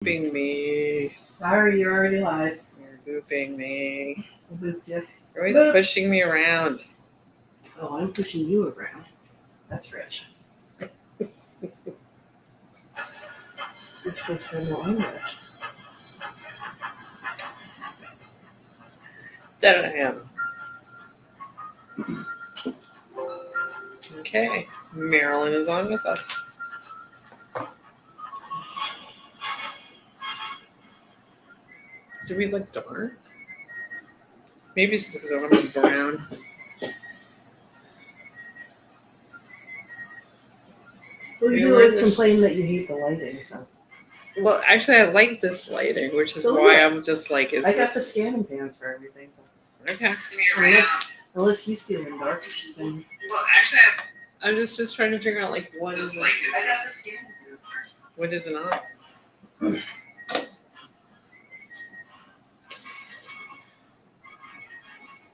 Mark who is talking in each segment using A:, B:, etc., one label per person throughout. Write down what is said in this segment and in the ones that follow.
A: Booping me.
B: Sorry, you're already live.
A: You're booping me.
B: I booped you.
A: You're always
B: Boop.
A: pushing me around.
B: Oh, I'm pushing you around. That's rich. You're supposed to know I'm rich.
A: That I am. Okay. Marilyn is on with us. Do we look dark? Maybe it's because I'm brown.
B: Well, you always complain that you hate the lighting, so.
A: Well, actually, I like this lighting, which is
B: So
A: why
B: yeah.
A: I'm just like,
B: I got the scanning fans for everything. So.
A: Okay.
B: Unless he's feeling dark, then.
A: Well, actually, I'm just trying to figure out like what is it.
B: I got the scanning fans.
A: What is it on?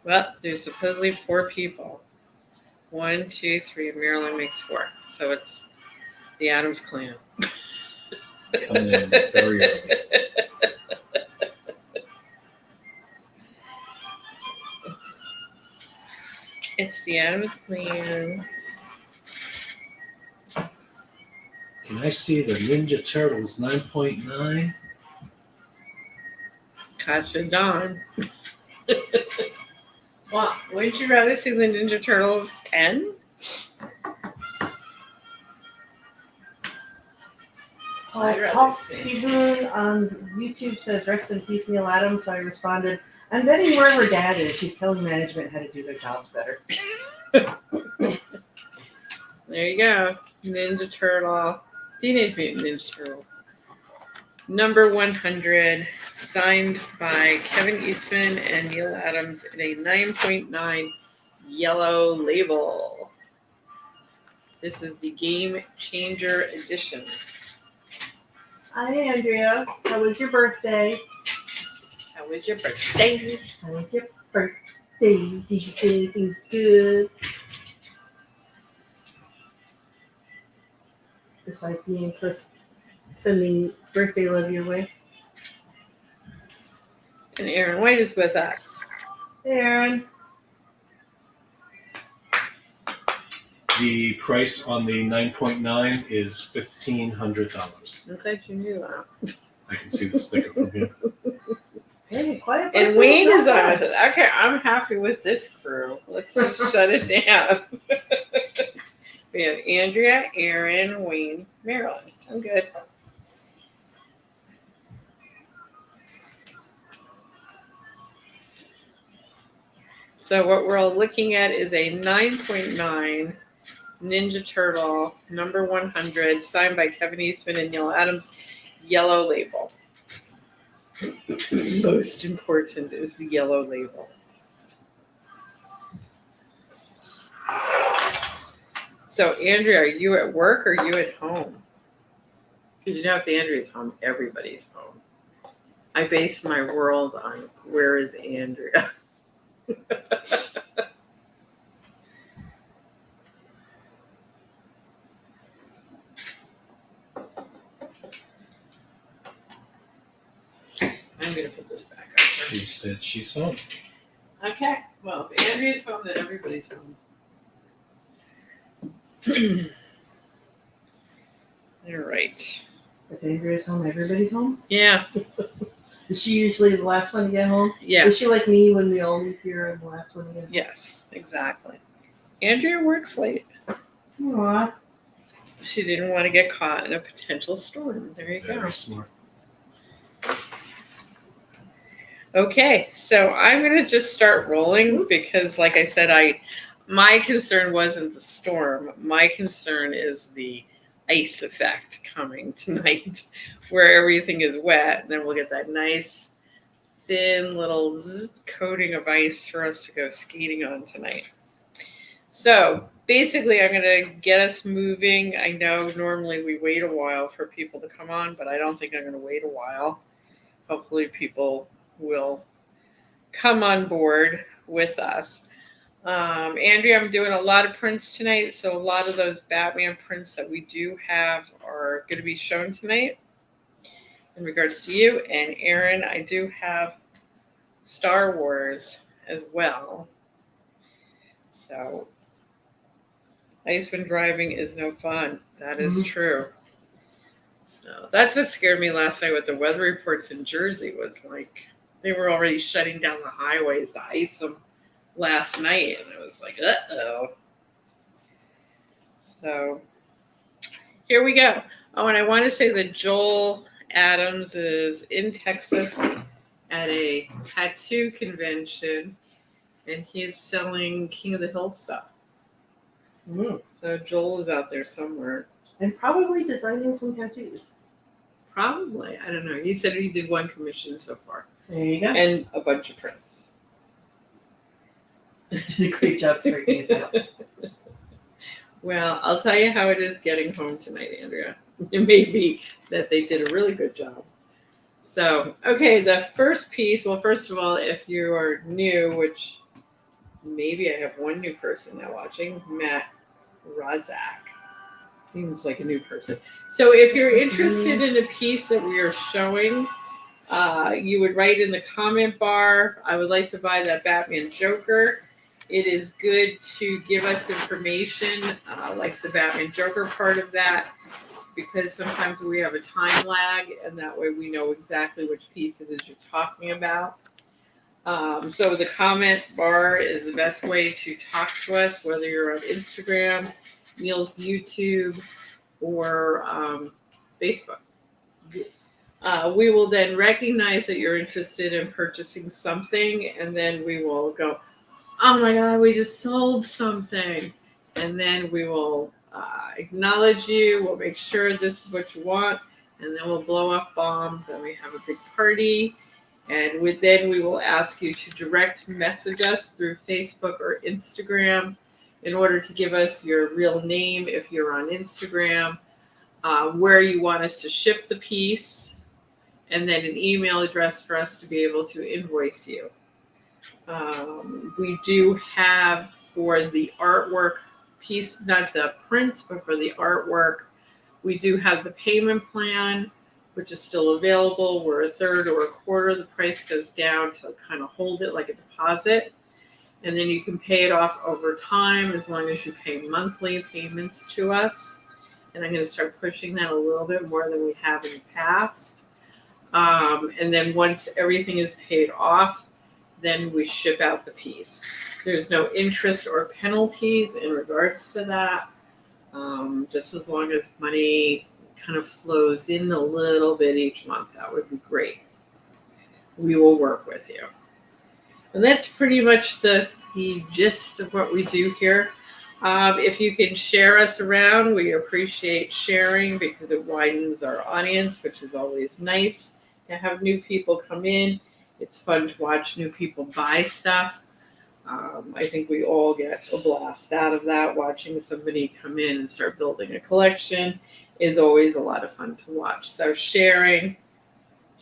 A: Well, there's supposedly 4 people. 1, 2, 3. Marilyn makes 4, so it's the Addams clan.
C: Coming in very early.
A: It's the Addams clan.
C: Can I see the Ninja Turtles 9.9?
A: Kasha Dawn. Well, wouldn't you rather see the Ninja Turtles 10?
B: Poppy Boone on YouTube says, "Rest in peace, Neal Adams." So I responded, "I'm betting wherever Dad is, he's telling management how to do their jobs better."
A: There you go. Ninja Turtle. Teenage Mutant Ninja Turtle. Number 100, signed by Kevin Eastman and Neal Adams in a 9.9 yellow label. This is the Game Changer edition.
B: Hi, Andrea. How was your birthday?
A: How was your birthday?
B: How was your birthday? Did you do anything good? Besides me and Chris sending birthday love your way.
A: And Aaron White is with us.
B: Hey, Aaron.
C: The price on the 9.9 is $1,500.
A: I'm glad you knew that.
C: I can see the sticker from here.
B: Hey, quiet.
A: And Wayne is on with it. Okay, I'm happy with this crew. Let's just shut it down. We have Andrea, Aaron, Wayne, Marilyn. I'm good. So what we're all looking at is a 9.9 Ninja Turtle number 100, signed by Kevin Eastman and Neal Adams, yellow label. Most important is the yellow label. So, Andrea, are you at work or are you at home? Because you know, if Andrea's home, everybody's home. I base my world on where is Andrea. I'm going to put this back up.
C: She said she's home.
A: Okay. Well, if Andrea's home, then everybody's home. All right.
B: If Andrea's home, everybody's home?
A: Yeah.
B: Is she usually the last one to get home?
A: Yeah.
B: Is she like me when we all leave here and the last one to get home?
A: Yes, exactly. Andrea works late.
B: Aww.
A: She didn't want to get caught in a potential storm. There you go.
C: Very smart.
A: Okay, so I'm going to just start rolling because, like I said, my concern wasn't the storm. My concern is the ice effect coming tonight where everything is wet. And then we'll get that nice, thin little coating of ice for us to go skating on tonight. So basically, I'm going to get us moving. I know normally we wait a while for people to come on, but I don't think I'm going to wait a while. Hopefully people will come on board with us. Andrea, I'm doing a lot of prints tonight, so a lot of those Batman prints that we do have are going to be shown tonight. in regards to you. And Aaron, I do have Star Wars as well. So Icewind driving is no fun. That is true. So that's what scared me last night with the weather reports in Jersey was like they were already shutting down the highways to ice them last night. And it was like, uh-oh. So here we go. Oh, and I want to say that Joel Adams is in Texas at a tattoo convention, and he is selling King of the Hill stuff. So Joel is out there somewhere.
B: And probably designing some tattoos.
A: Probably. I don't know. He said he did one commission so far.
B: There you go.
A: And a bunch of prints.
B: Did a great job freaking us out.
A: Well, I'll tell you how it is getting home tonight, Andrea. It may be that they did a really good job. So, okay, the first piece, well, first of all, if you are new, which maybe I have one new person now watching, Matt Rozak. Seems like a new person. So if you're interested in a piece that we are showing, you would write in the comment bar, I would like to buy that Batman Joker. It is good to give us information, like the Batman Joker part of that, because sometimes we have a time lag, and that way we know exactly which piece it is you're talking about. So the comment bar is the best way to talk to us, whether you're on Instagram, Neal's YouTube, or Facebook. We will then recognize that you're interested in purchasing something, and then we will go, oh my God, we just sold something. And then we will acknowledge you. We'll make sure this is what you want. And then we'll blow up bombs and we have a big party. And then we will ask you to direct message us through Facebook or Instagram in order to give us your real name if you're on Instagram, where you want us to ship the piece, and then an email address for us to be able to invoice you. We do have for the artwork piece, not the prints, but for the artwork, we do have the payment plan, which is still available, where a third or a quarter of the price goes down to kind of hold it like a deposit. And then you can pay it off over time as long as you pay monthly payments to us. And I'm going to start pushing that a little bit more than we have in the past. And then once everything is paid off, then we ship out the piece. There's no interest or penalties in regards to that. Just as long as money kind of flows in a little bit each month, that would be great. We will work with you. And that's pretty much the gist of what we do here. If you can share us around, we appreciate sharing because it widens our audience, which is always nice to have new people come in. It's fun to watch new people buy stuff. I think we all get a blast out of that. Watching somebody come in and start building a collection is always a lot of fun to watch. So sharing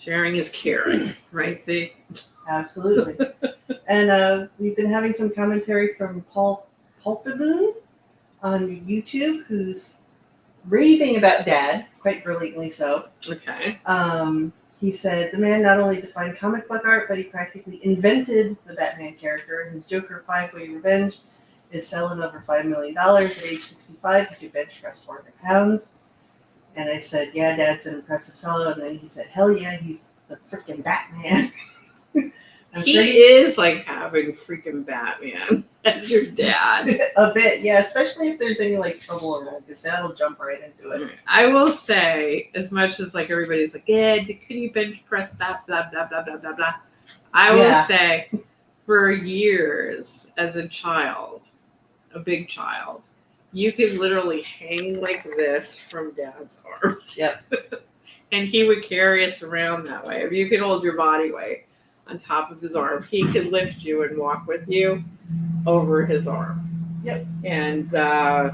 A: is caring, right, Z?
B: Absolutely. And we've been having some commentary from Paul Pulpaboon on YouTube, who's raving about Dad, quite brilliantly so.
A: Okay.
B: He said the man not only defined comic book art, but he practically invented the Batman character. His Joker 5-Way Revenge is selling over $5 million at age 65. He could bench press 400 pounds. And I said, yeah, Dad's an impressive fellow. And then he said, hell yeah, he's the freaking Batman.
A: He is like having freaking Batman as your dad.
B: A bit, yeah, especially if there's any like trouble around, because that'll jump right into it.
A: I will say, as much as like everybody's like, yeah, can you bench press that, blah, blah, blah, blah, blah, blah. I will say, for years as a child, a big child, you could literally hang like this from Dad's arm.
B: Yep.
A: And he would carry us around that way. If you could hold your body weight on top of his arm, he could lift you and walk with you over his arm.
B: Yep.
A: And I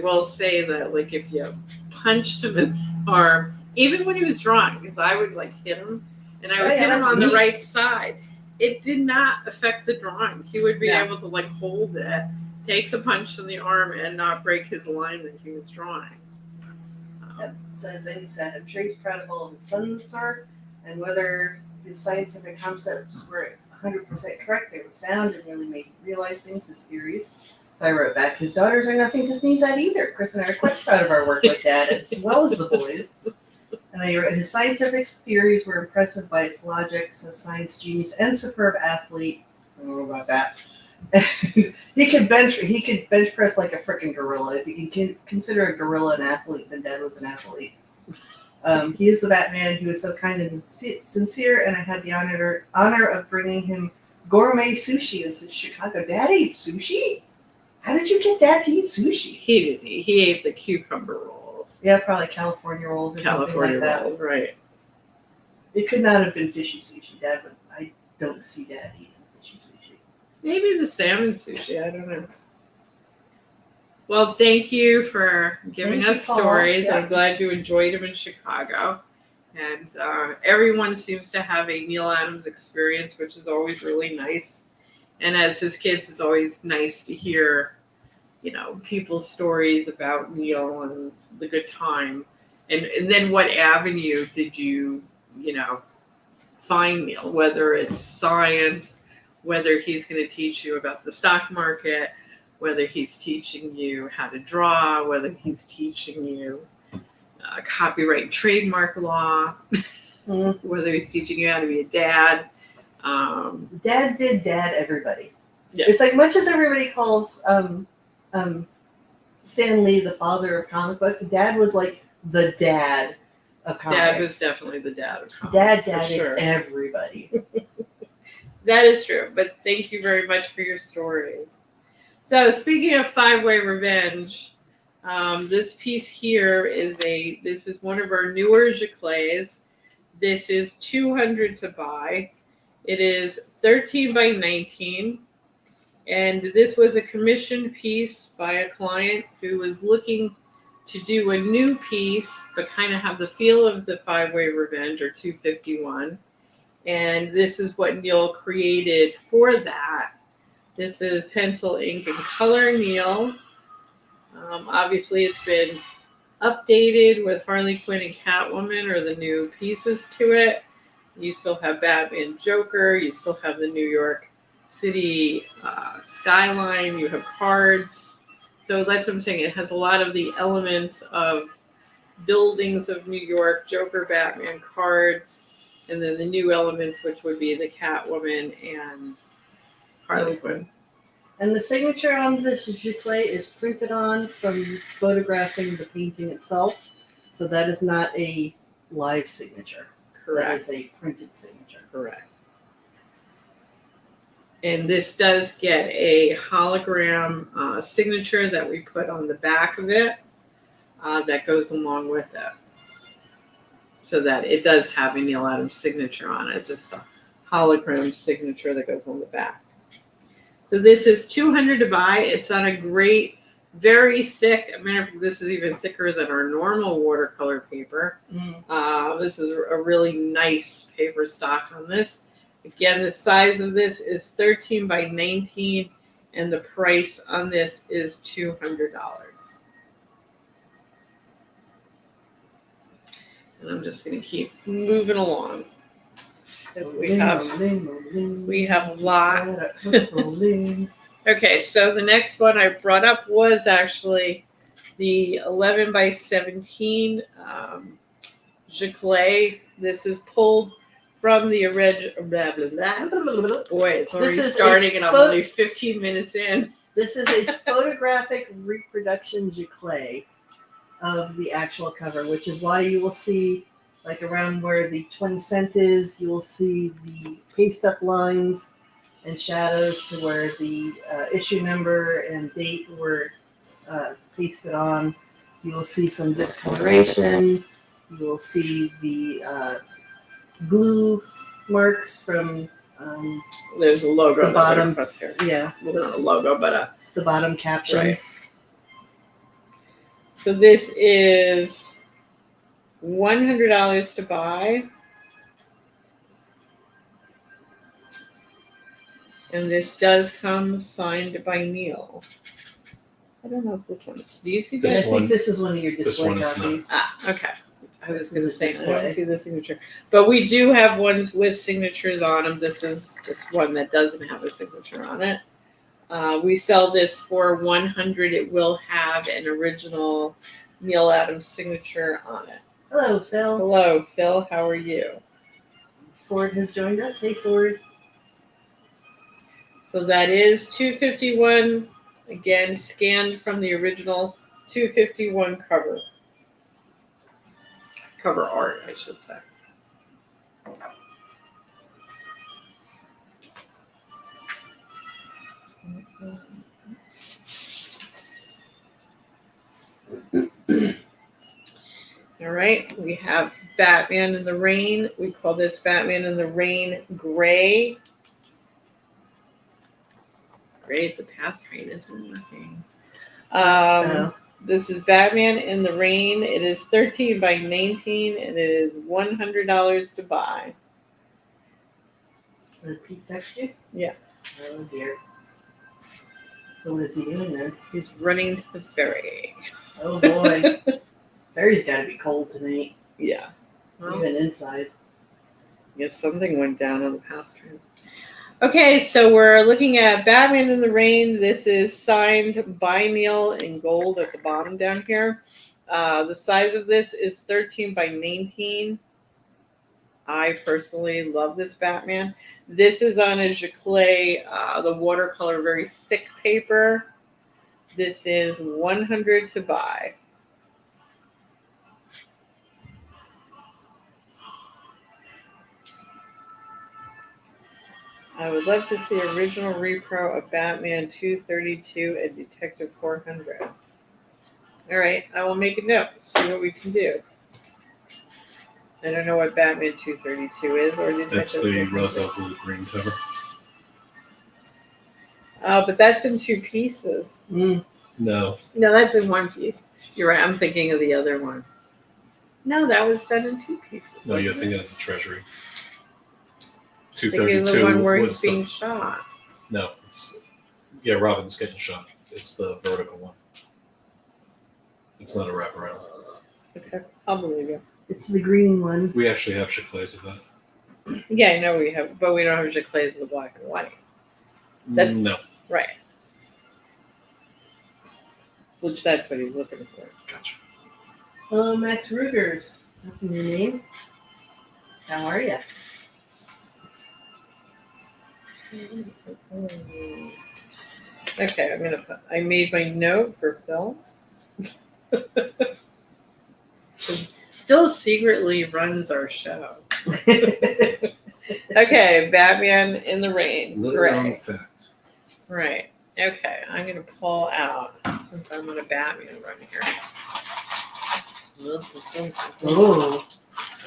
A: will say that, like, if you punched him in the arm, even when he was drawing, because I would like hit him, and I would hit him on the right side, it did not affect the drawing. He would be able to like hold it, take the punch in the arm, and not break his line that he was drawing.
B: Yep. So then he said, I'm sure he's proud of all of his sons, sir, and whether his scientific concepts were 100% correct, they were sound and really made him realize things, his theories. So I wrote back, his daughters are nothing to sneeze at either. Chris and I are quite proud of our work with Dad, as well as the boys. And they wrote, his scientific theories were impressive by its logic, so science genius and superb athlete. I don't know about that. he could bench press like a freaking gorilla. If you can consider a gorilla an athlete, then Dad was an athlete. He is the Batman who is so kind and sincere, and I had the honor of bringing him gourmet sushi in Chicago. Dad ate sushi? How did you get Dad to eat sushi?
A: He didn't eat. He ate the cucumber rolls.
B: Yeah, probably California rolls or something like that.
A: Rolls, right.
B: It could not have been fishy sushi, Dad, but I don't see Dad eating fishy sushi.
A: Maybe the salmon sushi. I don't know. Well, thank you for giving us stories.
B: Yeah.
A: I'm glad you enjoyed them in Chicago. And everyone seems to have a Neal Adams experience, which is always really nice. And as his kids, it's always nice to hear, people's stories about Neal and the good time. And then what avenue did you, find Neal, whether it's science, whether he's going to teach you about the stock market, whether he's teaching you how to draw, whether he's teaching you copyright and trademark law, whether he's teaching you how to be a dad.
B: Dad did dad everybody.
A: Yeah.
B: It's like, much as everybody calls Stan Lee the father of comic books, Dad was like the dad of comics.
A: Dad was definitely the dad of comics.
B: Dad dadded
A: sure.
B: everybody.
A: That is true, but thank you very much for your stories. So speaking of five-way revenge, this piece here is one of our newer Giclées. This is 200 to buy. It is 13 by 19. And this was a commissioned piece by a client who was looking to do a new piece, but kind of have the feel of the five-way revenge or 251. And this is what Neal created for that. This is pencil, ink, and color Neal. Obviously, it's been updated with Harley Quinn and Catwoman, or the new pieces to it. You still have Batman, Joker. You still have the New York City skyline. You have cards. So that's what I'm saying. It has a lot of the elements of buildings of New York, Joker, Batman, cards, and then the new elements, which would be the Catwoman and Harley Quinn.
B: And the signature on this Giclée is printed on from photographing the painting itself. So that is not a live signature.
A: Correct.
B: That is a printed signature.
A: Correct. And this does get a hologram signature that we put on the back of it that goes along with it. So that it does have a Neal Adams signature on it, just a hologram signature that goes on the back. So this is 200 to buy. It's on a great, very thick, this is even thicker than our normal watercolor paper. This is a really nice paper stock on this. Again, the size of this is 13 by 19, and the price on this is $200. And I'm just going to keep moving along because we have a lot. Okay, so the next one I brought up was actually the 11 by 17 Giclée. This is pulled from the original. Boy, it's already starting, and I'm only 15 minutes in.
B: This is a photographic reproduction Giclée of the actual cover, which is why you will see, like around where the 20 cent is, you will see the paste up lines and shadows to where the issue number and date were pasted on. You will see some discoloration. You will see the glue marks from
A: there's a logo
B: the bottom.
A: Here.
B: Yeah,
A: well, not a logo, but
B: the bottom caption.
A: Right. So this is $100 to buy. And this does come signed by Neal. I don't know if this one is. Do you see
B: I
C: This
A: that?
C: one-
B: think this is one of your
C: this
B: display
C: one is not.
B: copies.
A: Okay. I was
B: This
A: going to
B: is a
A: say, I
B: display.
A: don't see the signature. But we do have ones with signatures on them. This is just one that doesn't have a signature on it. We sell this for $100. It will have an original Neal Adams signature on it.
B: Hello, Phil.
A: Hello, Phil. How are you?
B: Ford has joined us. Hey, Ford.
A: So that is $251. Again, scanned from the original $251 cover. Cover art, I should say. All right, we have Batman in the Rain. We call this Batman in the Rain Gray. Great, the path train isn't working.
B: Oh.
A: This is Batman in the Rain. It is 13 by 19 and it is $100 to buy.
B: Did Pete text you?
A: Yeah.
B: Oh, dear. So what is he doing then?
A: He's running to the ferry.
B: Oh, boy. Ferry's got to be cold tonight,
A: Yeah. Well,
B: even inside.
A: yes, something went down on the path train. Okay, so we're looking at Batman in the Rain. This is signed by Neal in gold at the bottom down here. The size of this is 13 by 19. I personally love this Batman. This is on a Giclée, the watercolor, very thick paper. This is $100 to buy. I would love to see original repro of Batman 232 and Detective 400. All right, I will make a note. See what we can do. I don't know what Batman 232 is or Detective.
C: That's the
A: 400.
C: rose blue green cover.
A: But that's in two pieces.
B: Mm.
C: No,
A: No, that's in one piece. You're right. I'm thinking of the other one. No, that was done in two pieces.
C: no, you're
A: wasn't it?
C: thinking of the Treasury.
A: Thinking of the
C: 232
A: one where he's
C: was
A: being
C: the
A: shot.
C: no. Yeah, Robin's getting shot. It's the vertical one. It's not a wraparound.
A: Okay, I'll believe you.
B: It's the green one.
C: We actually have Giclées of that.
A: Yeah, I know we have, but we don't have Giclées of the black and white. That's-
C: No,
A: Right. Which that's what he's looking for.
C: gotcha.
B: Hello, Max Rugers. That's in your name. How are you?
A: Okay, I'm gonna put. I made my note for Phil. Phil secretly runs our show. Okay, Batman in the Rain,
C: Little
A: gray.
C: known fact.
A: Right. Okay, I'm gonna pull out since I'm on a Batman run here.
B: Oh.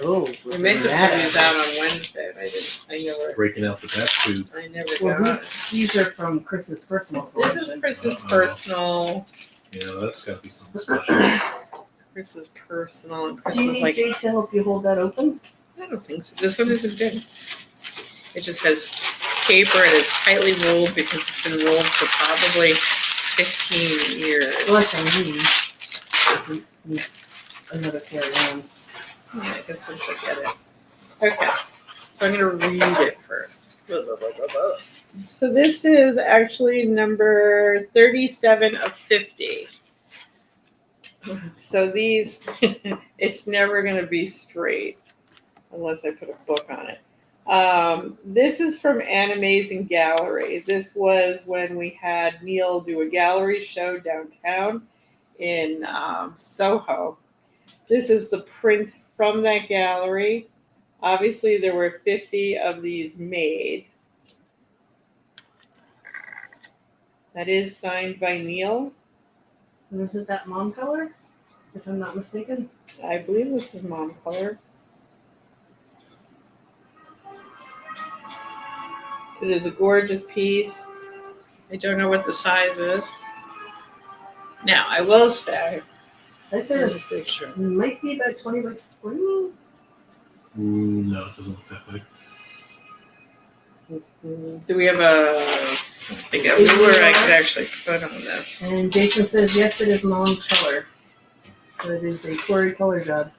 B: Oh.
A: We meant to put these out on Wednesday. But I never.
C: Breaking out the bat tube.
A: I never
B: Well,
A: got it.
B: these are from Chris's personal
A: This is
B: collection.
A: Chris's
C: Uh-oh.
A: personal.
C: Yeah, that's got to be something special.
A: Chris's personal, and Chris
B: Do you
A: is
B: need
A: like,
B: Jake to help you hold that open?
A: I don't think so. This one isn't good. It just has paper and it's tightly rolled because it's been rolled for probably 15 years.
B: Well, that's on me. Need another carry on.
A: Yeah, I guess we'll get it. Okay, so I'm going to read it first. So this is actually number 37 of 50. So these, it's never going to be straight unless I put a book on it. This is from Animazing Gallery. This was when we had Neal do a gallery show downtown in Soho. This is the print from that gallery. Obviously, there were 50 of these made. That is signed by Neal.
B: And isn't that mom color? If I'm not mistaken.
A: I believe this is mom color. It is a gorgeous piece. I don't know what the size is. Now, I will say,
B: I said
A: let
B: it
A: me just make sure.
B: might be about 20 by 20.
C: No, it doesn't look that big.
A: Do we have a I got ruler I could actually put on this.
B: And Jason says, yes, it is mom's color. So it is a Corey color job.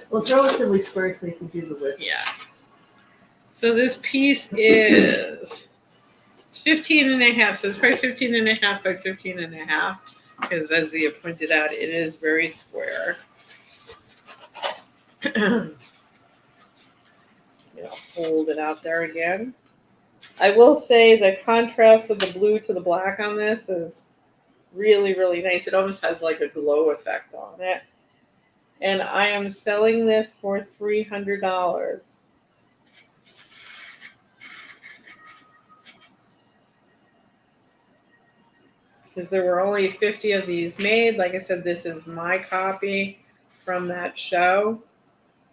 B: Well, it's relatively square, so you can do the width.
A: Yeah. So this piece is, it's 15 and a half. So it's probably 15 and a half by 15 and a half. Because as Zia pointed out, it is very square. Hold it out there again. I will say the contrast of the blue to the black on this is really, really nice. It almost has like a glow effect on it. And I am selling this for $300. Because there were only 50 of these made. Like I said, this is my copy from that show.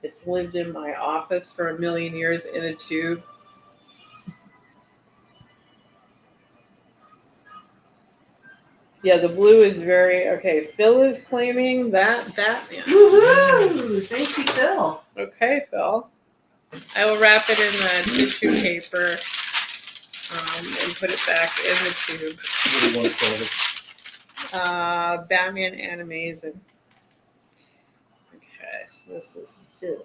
A: It's lived in my office for 1,000,000 years in a tube. Yeah, the blue is very, okay, Phil is claiming that Batman.
B: Woohoo! Thank you, Phil.
A: Okay, Phil. I will wrap it in the tissue paper and put it back in the tube.
C: What do you want to call it?
A: Batman Animazing. Okay, so this is Phil.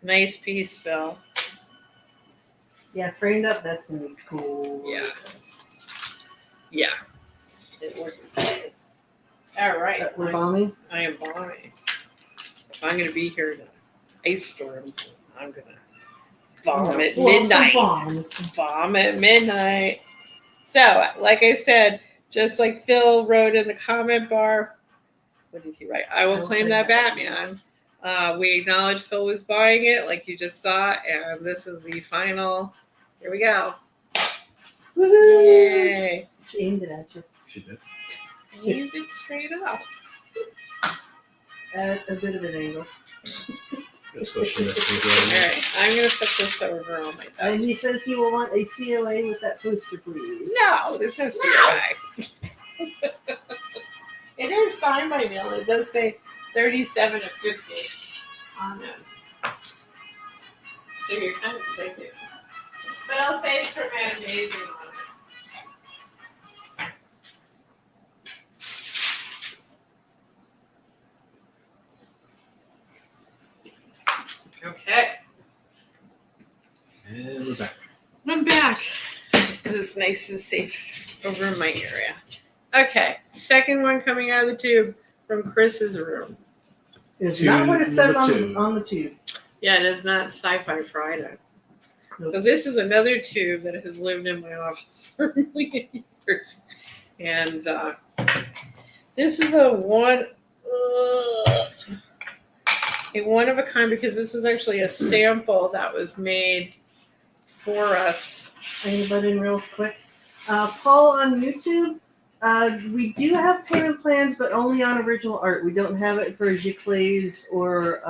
A: Nice piece, Phil.
B: Yeah, framed up, that's going to be cool.
A: Yeah. Yeah. It would be nice. All right.
B: We're bombing?
A: I am bombing. If I'm going to be here in an ice storm, I'm going to bomb at midnight. Bomb at midnight. So, like I said, just like Phil wrote in the comment bar, what did he write? I will claim that Batman. We acknowledge Phil was buying it, like you just saw, and this is the final. Here we go.
B: Woohoo!
A: Yay!
B: She aimed it at you.
C: She did.
A: Aimed it straight up.
B: At a bit of an angle.
C: That's what she missed me
A: All
C: doing.
A: right, I'm going to put this over on my desk.
B: And he says he will want a COA with that poster, please.
A: No, there's no COA. It is signed by Neal. It does say 37 of 50 on it. So you're kind of safe here. But I'll say it's from Amazing on it. Okay.
C: And we're back.
A: I'm back. It is nice and safe over in my area. Okay, second one coming out of the tube from Chris's room.
B: It's not what it says
C: Number two.
B: on the tube.
A: Yeah, it is not Sci-Fi Friday.
B: Nope.
A: So this is another tube that has lived in my office for 1,000,000 years. And this is a one of a kind, because this was actually a sample that was made for us.
B: I can butt in real quick. Paul on YouTube, we do have payment plans, but only on original art. We don't have it for giclées or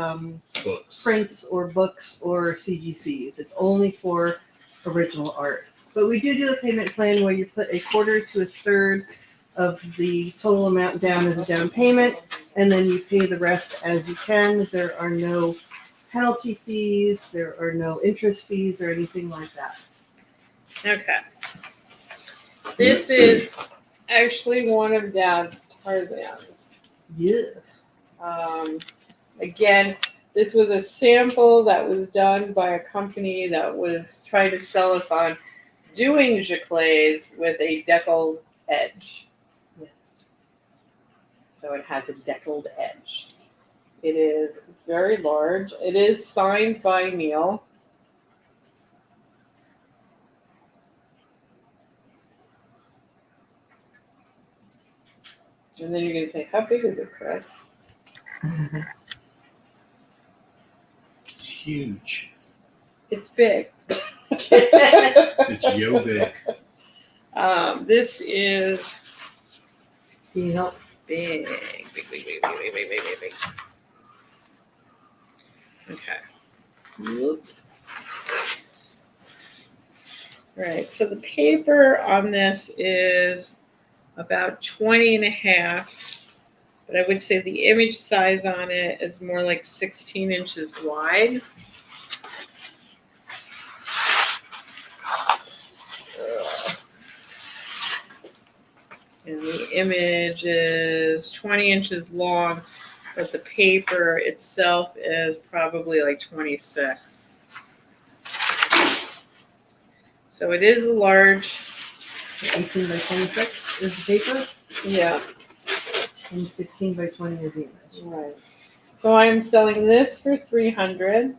C: Books.
B: prints or books or CGCs. It's only for original art. But we do a payment plan where you put a quarter to a third of the total amount down as a down payment, and then you pay the rest as you can. There are no penalty fees, there are no interest fees or anything like that.
A: Okay. This is actually one of Dad's Tarzans.
B: Yes.
A: Again, this was a sample that was done by a company that was trying to sell us on doing giclées with a deckled edge.
B: Yes.
A: So it has a deckled edge. It is very large. It is signed by Neal. And then you're going to say, how big is it, Chris?
C: It's huge.
A: It's big.
C: It's yo big.
A: This is
B: Can you help?
A: big. Big. Okay. Whoop. Right, so the paper on this is about 20 and a half But I would say the image size on it is more like 16 inches wide. And the image is 20 inches long, but the paper itself is probably like 26. So it is large.
B: So 18 by 26 is the paper,
A: Yeah.
B: and 16 by 20 is the image.
A: Right. So I'm selling this for $300.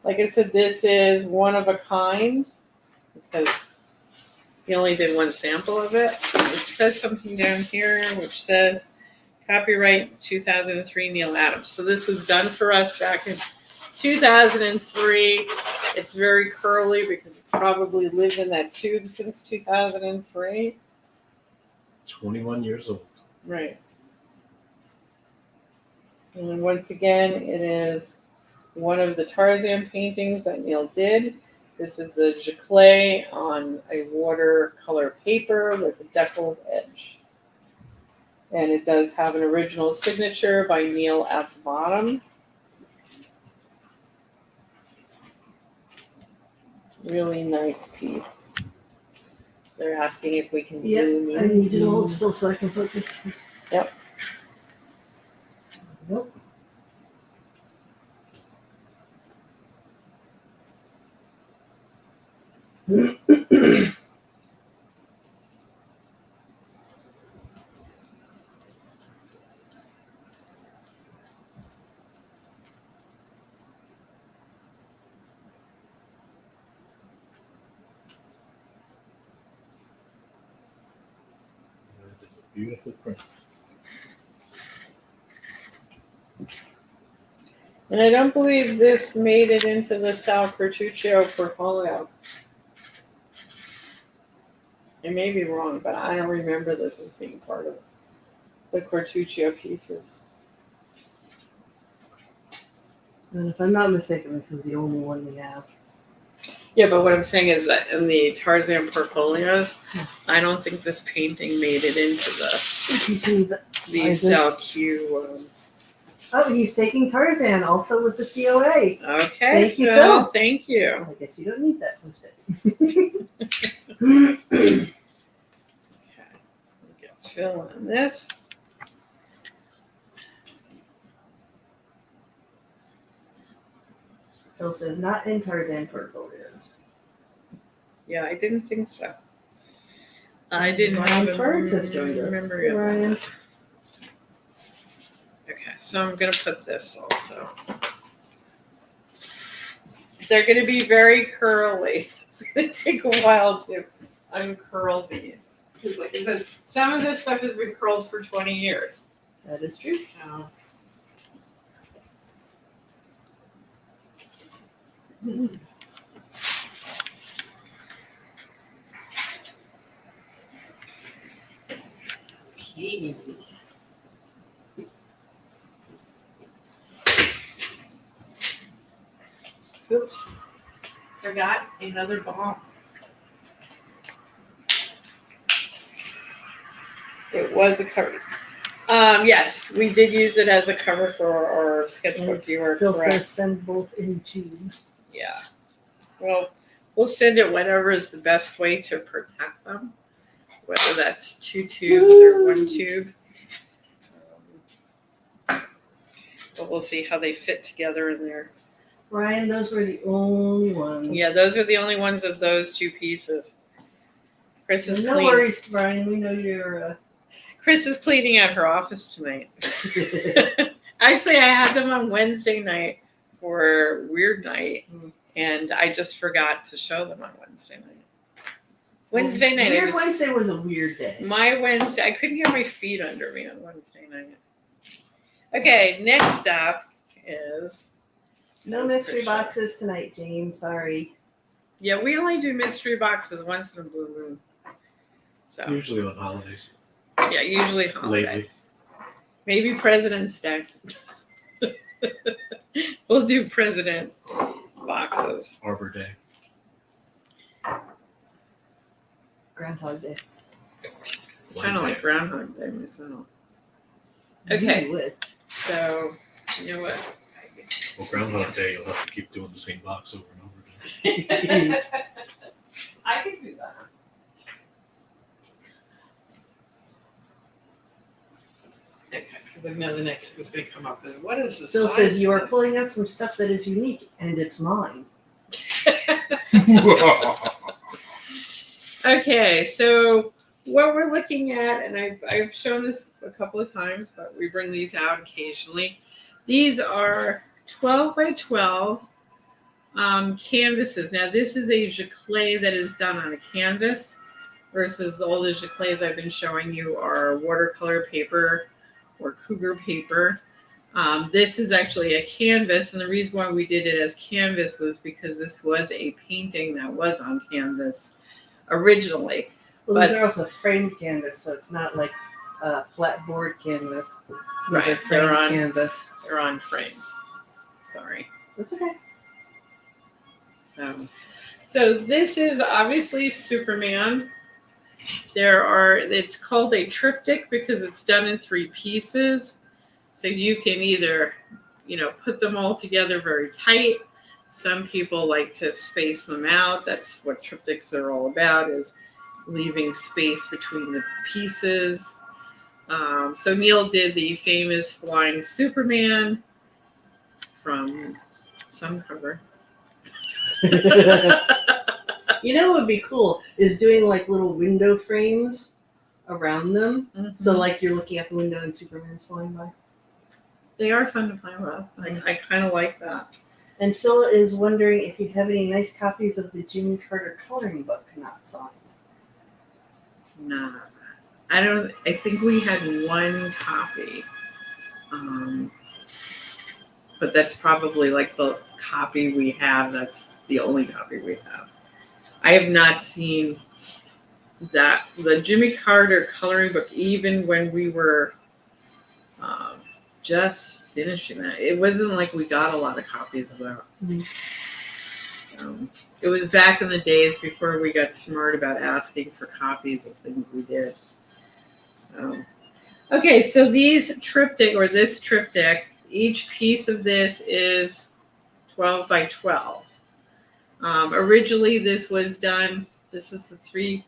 A: Like I said, this is one of a kind because he only did one sample of it. It says something down here which says copyright 2003 Neal Adams. So this was done for us back in 2003. It's very curly because it's probably lived in that tube since 2003.
C: 21 years old.
A: Right. And then once again, it is one of the Tarzan paintings that Neal did. This is a giclée on a watercolor paper with a deckled edge. And it does have an original signature by Neal at the bottom. Really nice piece. They're asking if we can zoom in.
B: I need to hold still so I can focus.
A: Yep.
B: Nope.
C: It's a beautiful print.
A: And I don't believe this made it into the Sal Cortuccio portfolio. I may be wrong, but I don't remember this as being part of the Cortuccio pieces.
B: And if I'm not mistaken, this is the only one we have.
A: Yeah, but what I'm saying is that in the Tarzan portfolios, I don't think this painting made it into
B: You see the
A: the
B: sizes?
A: Sal Q.
B: Oh, he's taking Tarzan also with the COA.
A: Okay,
B: Thank you,
A: so
B: Phil.
A: thank you.
B: I guess you don't need that posted.
A: Okay, get Phil on this.
B: Phil says not in Tarzan portfolios.
A: Yeah, I didn't think so. I didn't
B: Ryan
A: have
B: Torrance has joined us.
A: memory of
B: Ryan.
A: that. Okay, so I'm gonna put this also. They're gonna be very curly. It's gonna take a while to uncurl these. Because like I said, some of this stuff has been curled for 20 years.
B: That is true.
A: So okay. Oops. Forgot another bomb. It was a cover. Yes, we did use it as a cover for our sketchbook. You are
B: Phil
A: correct.
B: says send both in tubes.
A: Yeah. Well, we'll send it whatever is the best way to protect them, whether that's 2 tubes or 1 tube. But we'll see how they fit together in there.
B: Ryan, those were the only ones.
A: Yeah, those are the only ones of those 2 pieces. Chris is
B: No
A: clean.
B: worries, Ryan. We know you're.
A: Chris is cleaning out her office tonight. Actually, I had them on Wednesday night for Weird Night, and I just forgot to show them on Wednesday night. Wednesday night.
B: Weird Wednesday was a weird day.
A: My Wednesday, I couldn't get my feet under me on Wednesday night. Okay, next up is
B: No mystery boxes tonight, James. Sorry.
A: Yeah, we only do mystery boxes once in a blue moon. So
C: Usually on holidays.
A: yeah, usually holidays. Maybe President's Day. We'll do President boxes.
C: Arbor Day.
B: Groundhog Day.
A: Kind of like Groundhog Day myself. Okay.
B: You would.
A: So, you know what?
C: Well, Groundhog Day, you'll have to keep doing the same box over and over again.
A: I can do that. Okay, because I know the next thing that's going to come up is what is the
B: Phil
A: size
B: says you
A: of
B: are
A: this?
B: pulling out some stuff that is unique, and it's mine.
A: Okay, so what we're looking at, and I've shown this a couple of times, but we bring these out occasionally. These are 12 by 12 canvases. Now, this is a giclée that is done on a canvas versus all the giclées I've been showing you are watercolor paper or cougar paper. This is actually a canvas, and the reason why we did it as canvas was because this was a painting that was on canvas originally.
B: Well,
A: But-
B: these are also framed canvas, so it's not like flat board canvas. These
A: Right,
B: are framed
A: they're on-
B: canvas.
A: They're on frames. Sorry.
B: That's okay.
A: So this is obviously Superman. It's called a triptych because it's done in 3 pieces. So you can either, put them all together very tight. Some people like to space them out. That's what triptychs are all about, is leaving space between the pieces. So Neal did the famous Flying Superman from some cover.
B: You know what would be cool is doing like little window frames around them. So like you're looking out the window and Superman's flying by.
A: They are fun to play with. I kind of like that.
B: And Phil is wondering if you have any nice copies of the Jimmy Carter coloring book not signed.
A: Nah, I think we had 1 copy. But that's probably like the copy we have. That's the only copy we have. I have not seen the Jimmy Carter coloring book, even when we were just finishing that. It wasn't like we got a lot of copies of that.
B: Mhm.
A: So it was back in the days before we got smart about asking for copies of things we did. So, okay, so this triptych, each piece of this is 12 by 12. Originally, this was done. This is the 3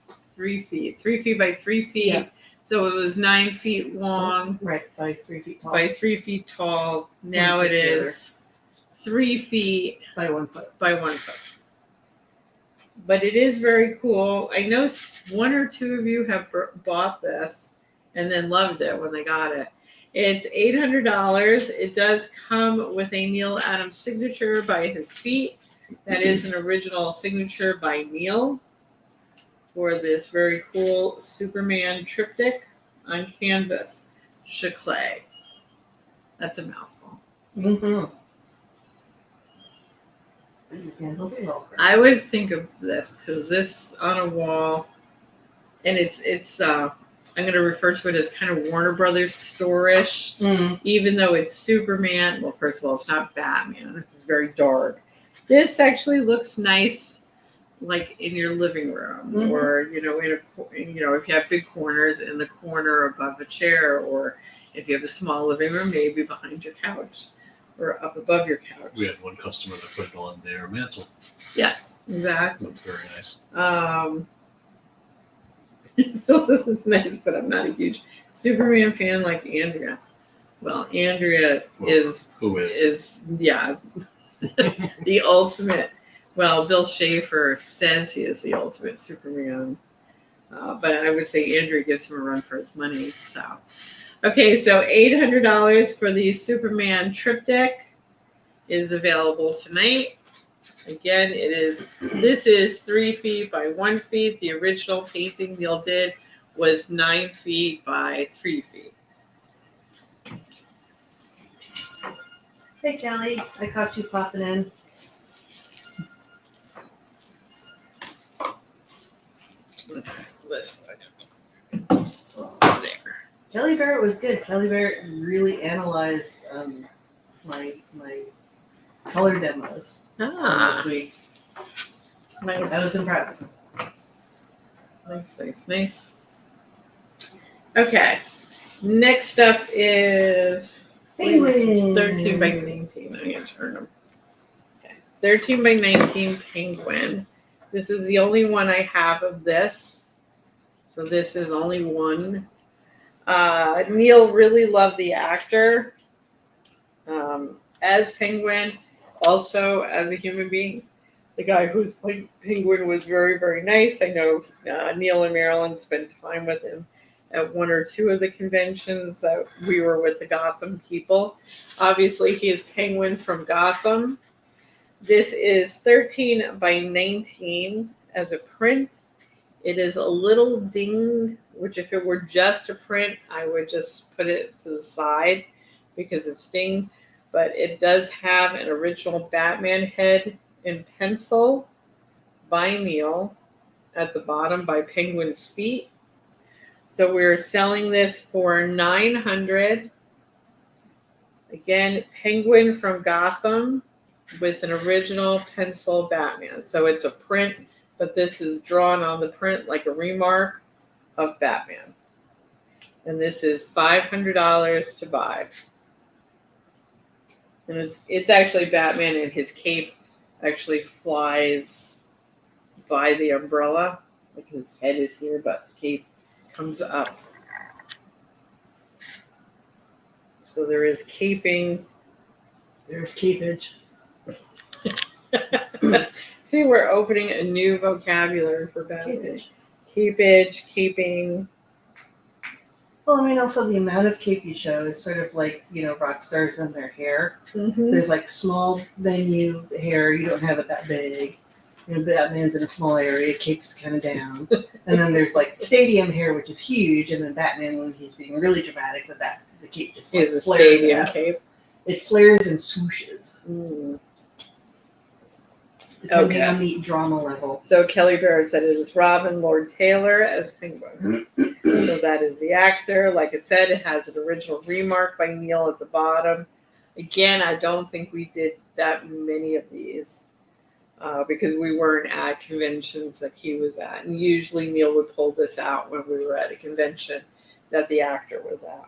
A: feet by 3 feet.
B: Yeah.
A: So it was 9 feet long
B: Right, by 3 feet tall.
A: by 3 feet tall. Now
B: One
A: it
B: foot together.
A: is 3 feet
B: by 1 foot.
A: by 1 foot. But it is very cool. I know 1 or 2 of you have bought this and then loved it when they got it. It's $800. It does come with a Neal Adams signature by his feet. That is an original signature by Neal for this very cool Superman triptych on canvas, giclée. That's a mouthful.
B: Mm-hmm. You handled it well, Chris.
A: I would think of this because this on a wall, and it's I'm going to refer to it as kind of Warner Brothers store-ish, even though it's Superman. Well, first of all, it's not Batman. It's very dark. This actually looks nice, like in your living room, or if you have big corners, in the corner above a chair, or if you have a small living room, maybe behind your couch or up above your couch.
C: We had one customer that put it on their mantle.
A: Yes, exactly.
C: Looked very nice.
A: Phil says it's nice, but I'm not a huge Superman fan like Andrea. Well, Andrea is
C: Who is?
A: The ultimate. Well, Bill Schaefer says he is the ultimate Superman, but I would say Andrea gives him a run for his money. So, okay, so $800 for the Superman triptych is available tonight. Again, this is 3 feet by 1 feet. The original painting Neal did was 9 feet by 3 feet.
B: Hey, Kelly. I caught you popping in.
A: List. There.
B: Kelly Barrett was good. Kelly Barrett really analyzed my color demos this week.
A: Nice.
B: I was impressed.
A: Nice. Okay. Next up is
B: Penguin.
A: 13 by 19. I'm going to turn them. Okay. 13 by 19 penguin. This is the only one I have of this. So this is only one. Neal really loved the actor as Penguin, also as a human being. The guy who's playing Penguin was very, very nice. I know Neal and Marilyn spent time with him at one or two of the conventions that we were with the Gotham people. Obviously, he is Penguin from Gotham. This is 13 by 19 as a print. It is a little dinged, which if it were just a print, I would just put it to the side because it's dinged. But it does have an original Batman head in pencil by Neal at the bottom by Penguin's feet. So we're selling this for $900. Again, Penguin from Gotham with an original pencil Batman. So it's a print, but this is drawn on the print like a remark of Batman. And this is $500 to buy. And it's actually Batman, and his cape actually flies by the umbrella. Like his head is here, but the cape comes up. So there is caping.
B: There's capage.
A: See, we're opening a new vocabulary for Batman.
B: Capage.
A: Capage, caping.
B: Well, I mean, also the amount of cape you show is sort of like, rock stars and their hair.
A: Mm-hmm.
B: There's like small venue hair, you don't have it that big. Batman's in a small area, cape's kind of down. And then there's like stadium hair, which is huge, and then Batman, when he's being really dramatic with that, the cape just like,
A: Is a
B: flares
A: stadium
B: out.
A: cape.
B: It flares and swooshes.
A: Mm.
B: Depending
A: Okay.
B: on the drama level.
A: So Kelly Barrett said it is Robin Lord Taylor as Penguin. So that is the actor. Like I said, it has an original remark by Neal at the bottom. Again, I don't think we did that many of these because we weren't at conventions that he was at. And usually Neal would pull this out when we were at a convention that the actor was at.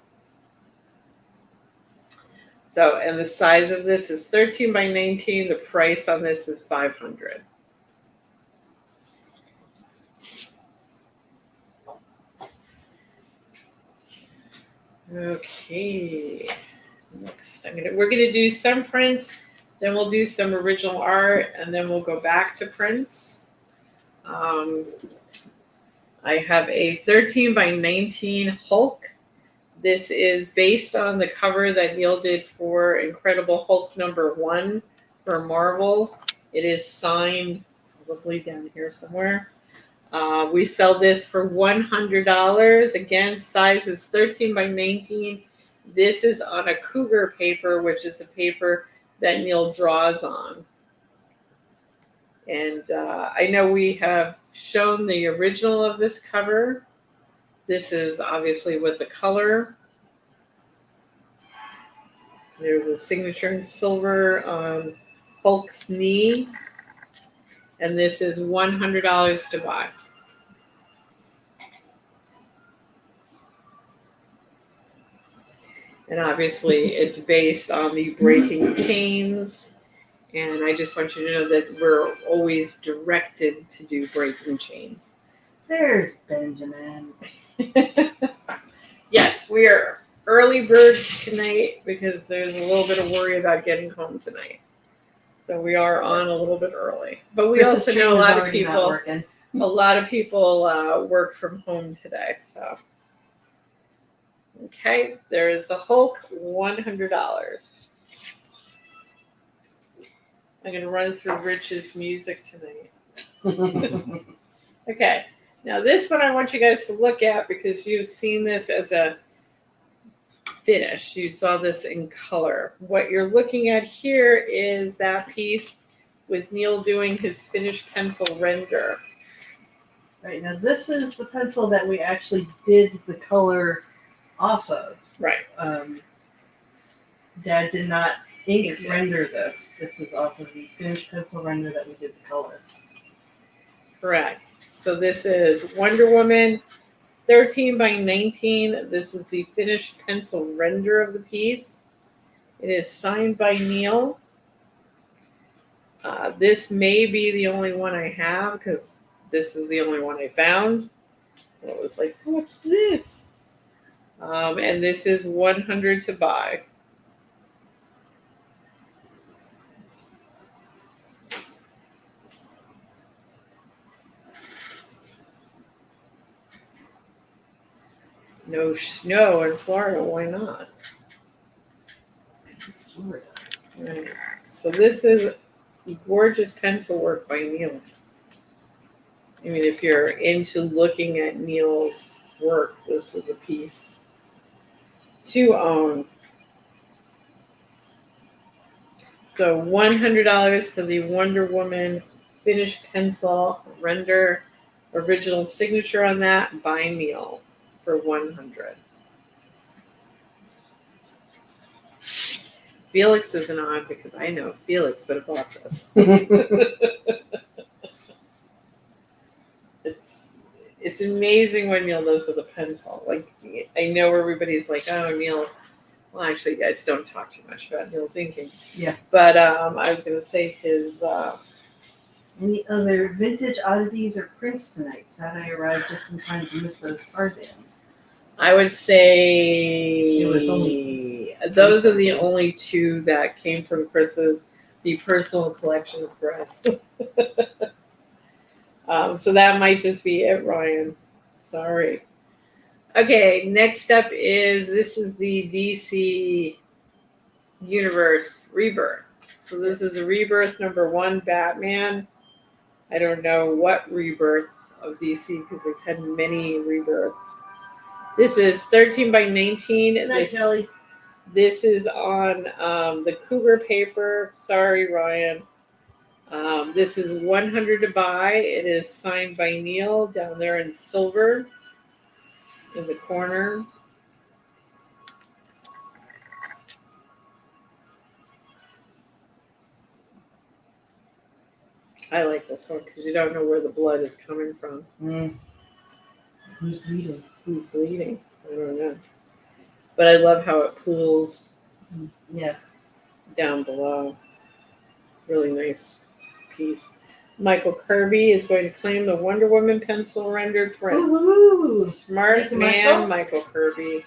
A: So, and the size of this is 13 by 19. The price on this is $500. Okay. Next, we're gonna do some prints, then we'll do some original art, and then we'll go back to prints. I have a 13 by 19 Hulk. This is based on the cover that Neal did for Incredible Hulk #1 for Marvel. It is signed probably down here somewhere. We sell this for $100. Again, size is 13 by 19. This is on a cougar paper, which is a paper that Neal draws on. And I know we have shown the original of this cover. This is obviously with the color. There's a signature in silver on Hulk's knee. And this is $100 to buy. And obviously it's based on the breaking chains. And I just want you to know that we're always directed to do breaking chains.
B: There's Benjamin.
A: Yes, we are early birds tonight because there's a little bit of worry about getting home tonight. So we are on a little bit early. But we
B: Chris's
A: also know
B: train is already not working.
A: a lot of people work from home today. So, okay, there is a Hulk, $100. I'm going to run through Rich's music tonight. Okay, now this one I want you guys to look at because you've seen this as a finish. You saw this in color. What you're looking at here is that piece with Neal doing his finished pencil render.
B: Right, now this is the pencil that we actually did the color off of.
A: Right.
B: Dad did not ink
A: Yeah.
B: render this. This is off of the finished pencil render that we did the color.
A: Correct. So this is Wonder Woman 13 by 19. This is the finished pencil render of the piece. It is signed by Neal. This may be the only one I have because this is the only one I found. And it was like, what's this? And this is 100 to buy. No snow in Florida. Why not?
B: Because it's Florida.
A: Right. So this is gorgeous pencil work by Neal. I mean, if you're into looking at Neal's work, this is a piece to own. So $100 for the Wonder Woman finished pencil render, original signature on that by Neal for $100. Felix isn't on because I know Felix would have bought this. It's amazing what Neal does with a pencil. Like, I know everybody's like, oh, Neal. Well, actually, you guys don't talk too much about Neal's inking.
B: Yeah.
A: But I was going to say his.
B: Any other vintage oddities or prints tonight? Sad I arrived just in time to miss those Tarzans.
A: I would say
B: It was only
A: those are the only two that came from Chris's, the personal collection of Chris. So that might just be it, Ryan. Sorry. Okay, next up this is the DC Universe Rebirth. So this is a Rebirth #1 Batman. I don't know what rebirth of DC because they've had many rebirths. This is 13 by 19.
B: Good night, Kelly.
A: This is on the Cougar paper. Sorry, Ryan. This is 100 to buy. It is signed by Neal down there in silver in the corner. I like this one because you don't know where the blood is coming from.
B: Who's bleeding?
A: Who's bleeding? I don't know. But I love how it pools down below. Really nice piece. Michael Kirby is going to claim the Wonder Woman pencil rendered print.
B: Woohoo!
A: Smart
B: Thank you,
A: man, Michael Kirby.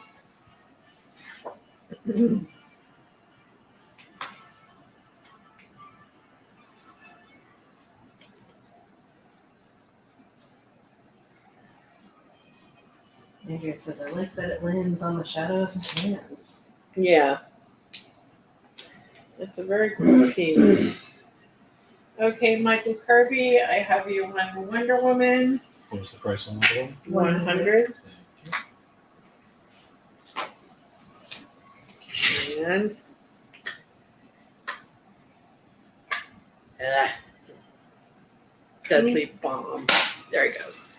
B: Andrea says, I like that it lands on the shadow of his hand.
A: Yeah. It's a very cool piece. Okay, Michael Kirby, I have you on Wonder Woman.
C: What was the price on that one?
A: 100. And it's a deadly bomb. There he goes.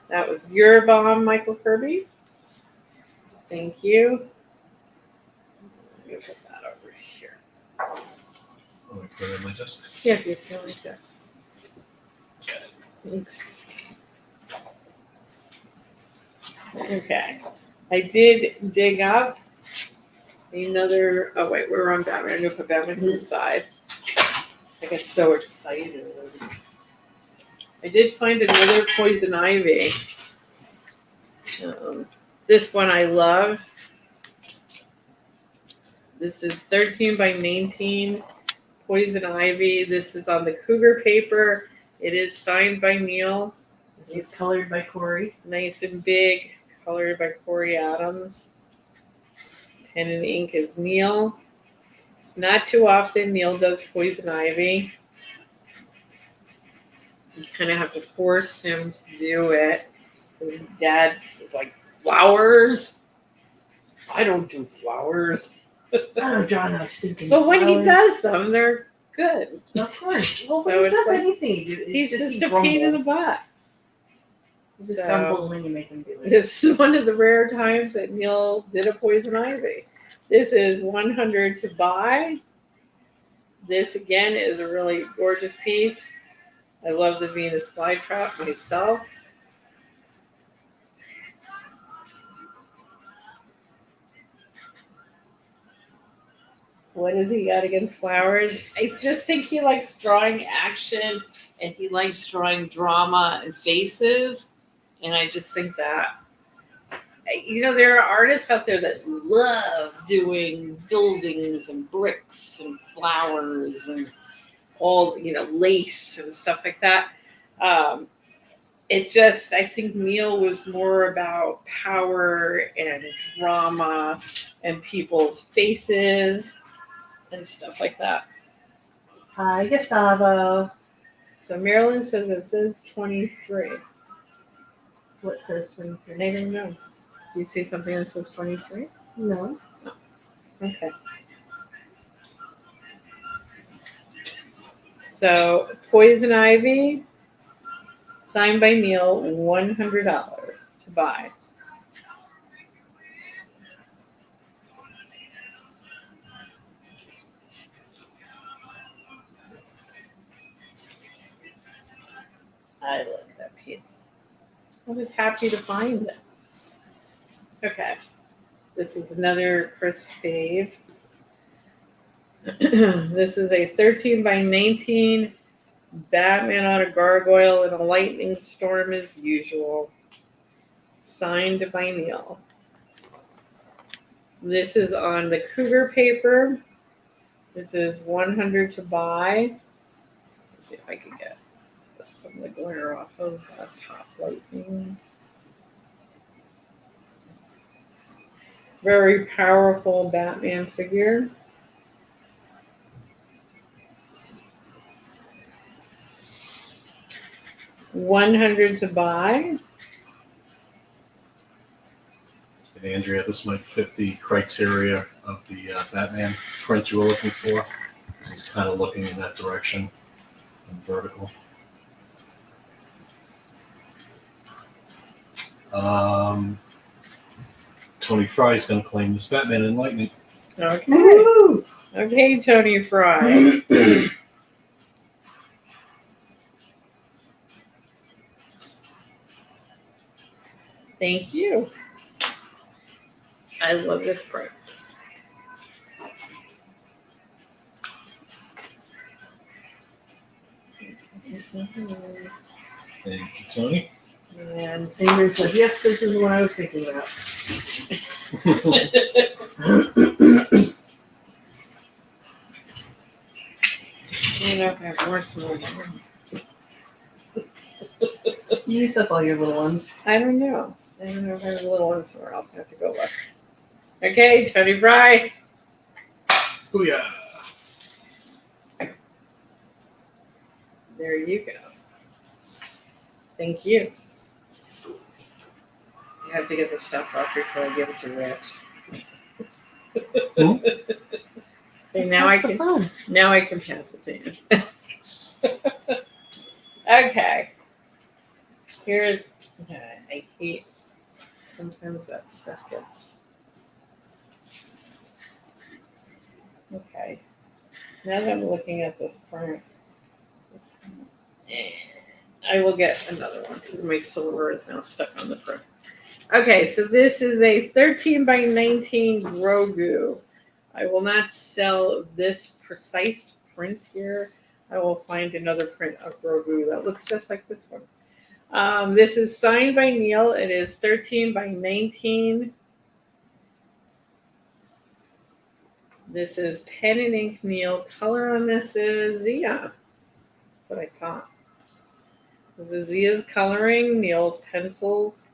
A: That was your bomb, Michael Kirby. Thank you. Let me put that over here.
C: Oh, I put it on my desk.
A: Yeah, if you feel like that. Thanks. Okay. I did dig up another. Oh, wait, we're on Batman. I'm going to put Batman to the side. I got so excited. I did find another Poison Ivy. This one I love. This is 13 by 19 Poison Ivy. This is on the Cougar paper. It is signed by Neal.
B: It's colored by Corey.
A: Nice and big, colored by Corey Adams. Pen and ink is Neal. It's not too often Neal does Poison Ivy. You kind of have to force him to do it. His dad is like, flowers? I don't do flowers.
B: I don't draw no stinking
A: But when he
B: flowers.
A: does them, they're good.
B: Of course. Well,
A: So
B: when he
A: it's
B: does
A: like-
B: anything,
A: He's just
B: he
A: a pain in the
B: grumbles.
A: butt.
B: He just
A: So-
B: grumbles when you make him do it.
A: This is one of the rare times that Neal did a Poison Ivy. This is 100 to buy. This again is a really gorgeous piece. I love the Venus flytrap myself. What has he got against Flowers? I just think he likes drawing action and he likes drawing drama and faces. And I just think that, there are artists out there that love doing buildings and bricks and flowers and all, lace and stuff like that. I think Neal was more about power and drama and people's faces and stuff like that.
B: Hi, Gustavo.
A: So Marilyn says it says 23.
B: What says 23?
A: I don't know. Do you see something that says 23?
B: No.
A: Okay. So Poison Ivy, signed by Neal, $100 to buy. I love that piece. I was happy to find it. Okay. This is another Chris fave. This is a 13 by 19 Batman on a gargoyle in a lightning storm as usual. Signed by Neal. This is on the Cougar paper. This is 100 to buy. Let's see if I can get some of the glare off of that top lightning. Very powerful Batman figure. $100 to buy.
C: And Andrea, this might fit the criteria of the Batman print you were looking for, because he's kind of looking in that direction and vertical. Tony Fry's going to claim this Batman and Lightning.
A: Okay.
B: Woo!
A: Okay, Tony Fry. Thank you. I love this print.
C: Thank you, Tony.
A: And
B: Ingrid says, yes, this is what I was thinking about.
A: if I have more small ones.
B: You used up all your little ones.
A: I don't know. I don't know if I have a little one somewhere else. I have to go look. Okay, Tony Fry.
C: Booyah!
A: There you go. Thank you. You have to get the stuff off before I give it to Rich. And now I can
B: Fun.
A: now I can pass it to you. Okay. Here's I hate sometimes that stuff gets okay. Now that I'm looking at this print, I will get another one because my silver is now stuck on the print. Okay, so this is a 13 by 19 Grogu. I will not sell this precise print here. I will find another print of Grogu that looks just like this one. This is signed by Neal. It is 13 by 19. This is pen and ink Neal. Color on this is Zia. That's what I thought. This is Zia's coloring, Neal's pencils.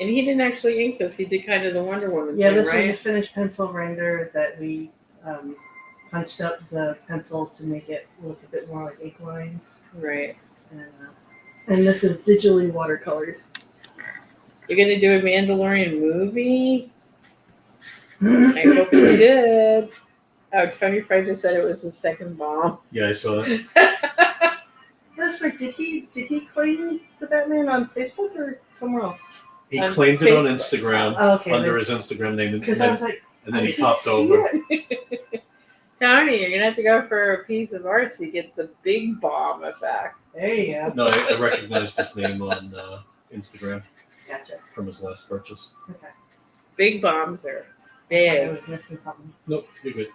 A: And he didn't actually ink this. He did kind of the Wonder Woman
B: Yeah,
A: thing,
B: this
A: right?
B: was a finished pencil render that we punched up the pencil to make it look a bit more like ink lines.
A: Right.
B: And this is digitally watercolored.
A: You're going to do a Mandalorian movie? I hope you did. Oh, Tony Fry just said it was the second bomb.
C: Yeah, I saw that.
B: That's right. Did he claim the Batman on Facebook or somewhere else?
C: He
A: On
C: claimed it on
A: Facebook.
C: Instagram
B: Oh, okay.
C: under his Instagram name,
B: Because I was like,
C: and then he
B: I can't
C: popped
B: see
C: over.
B: it.
A: Tony, you're gonna have to go for a piece of art so you get the big bomb effect.
B: There you go.
C: No, I recognized his name on Instagram
B: Gotcha.
C: from his last purchase.
B: Okay.
A: Big bombs are
B: I
A: big.
B: was missing something.
C: Nope, you're good.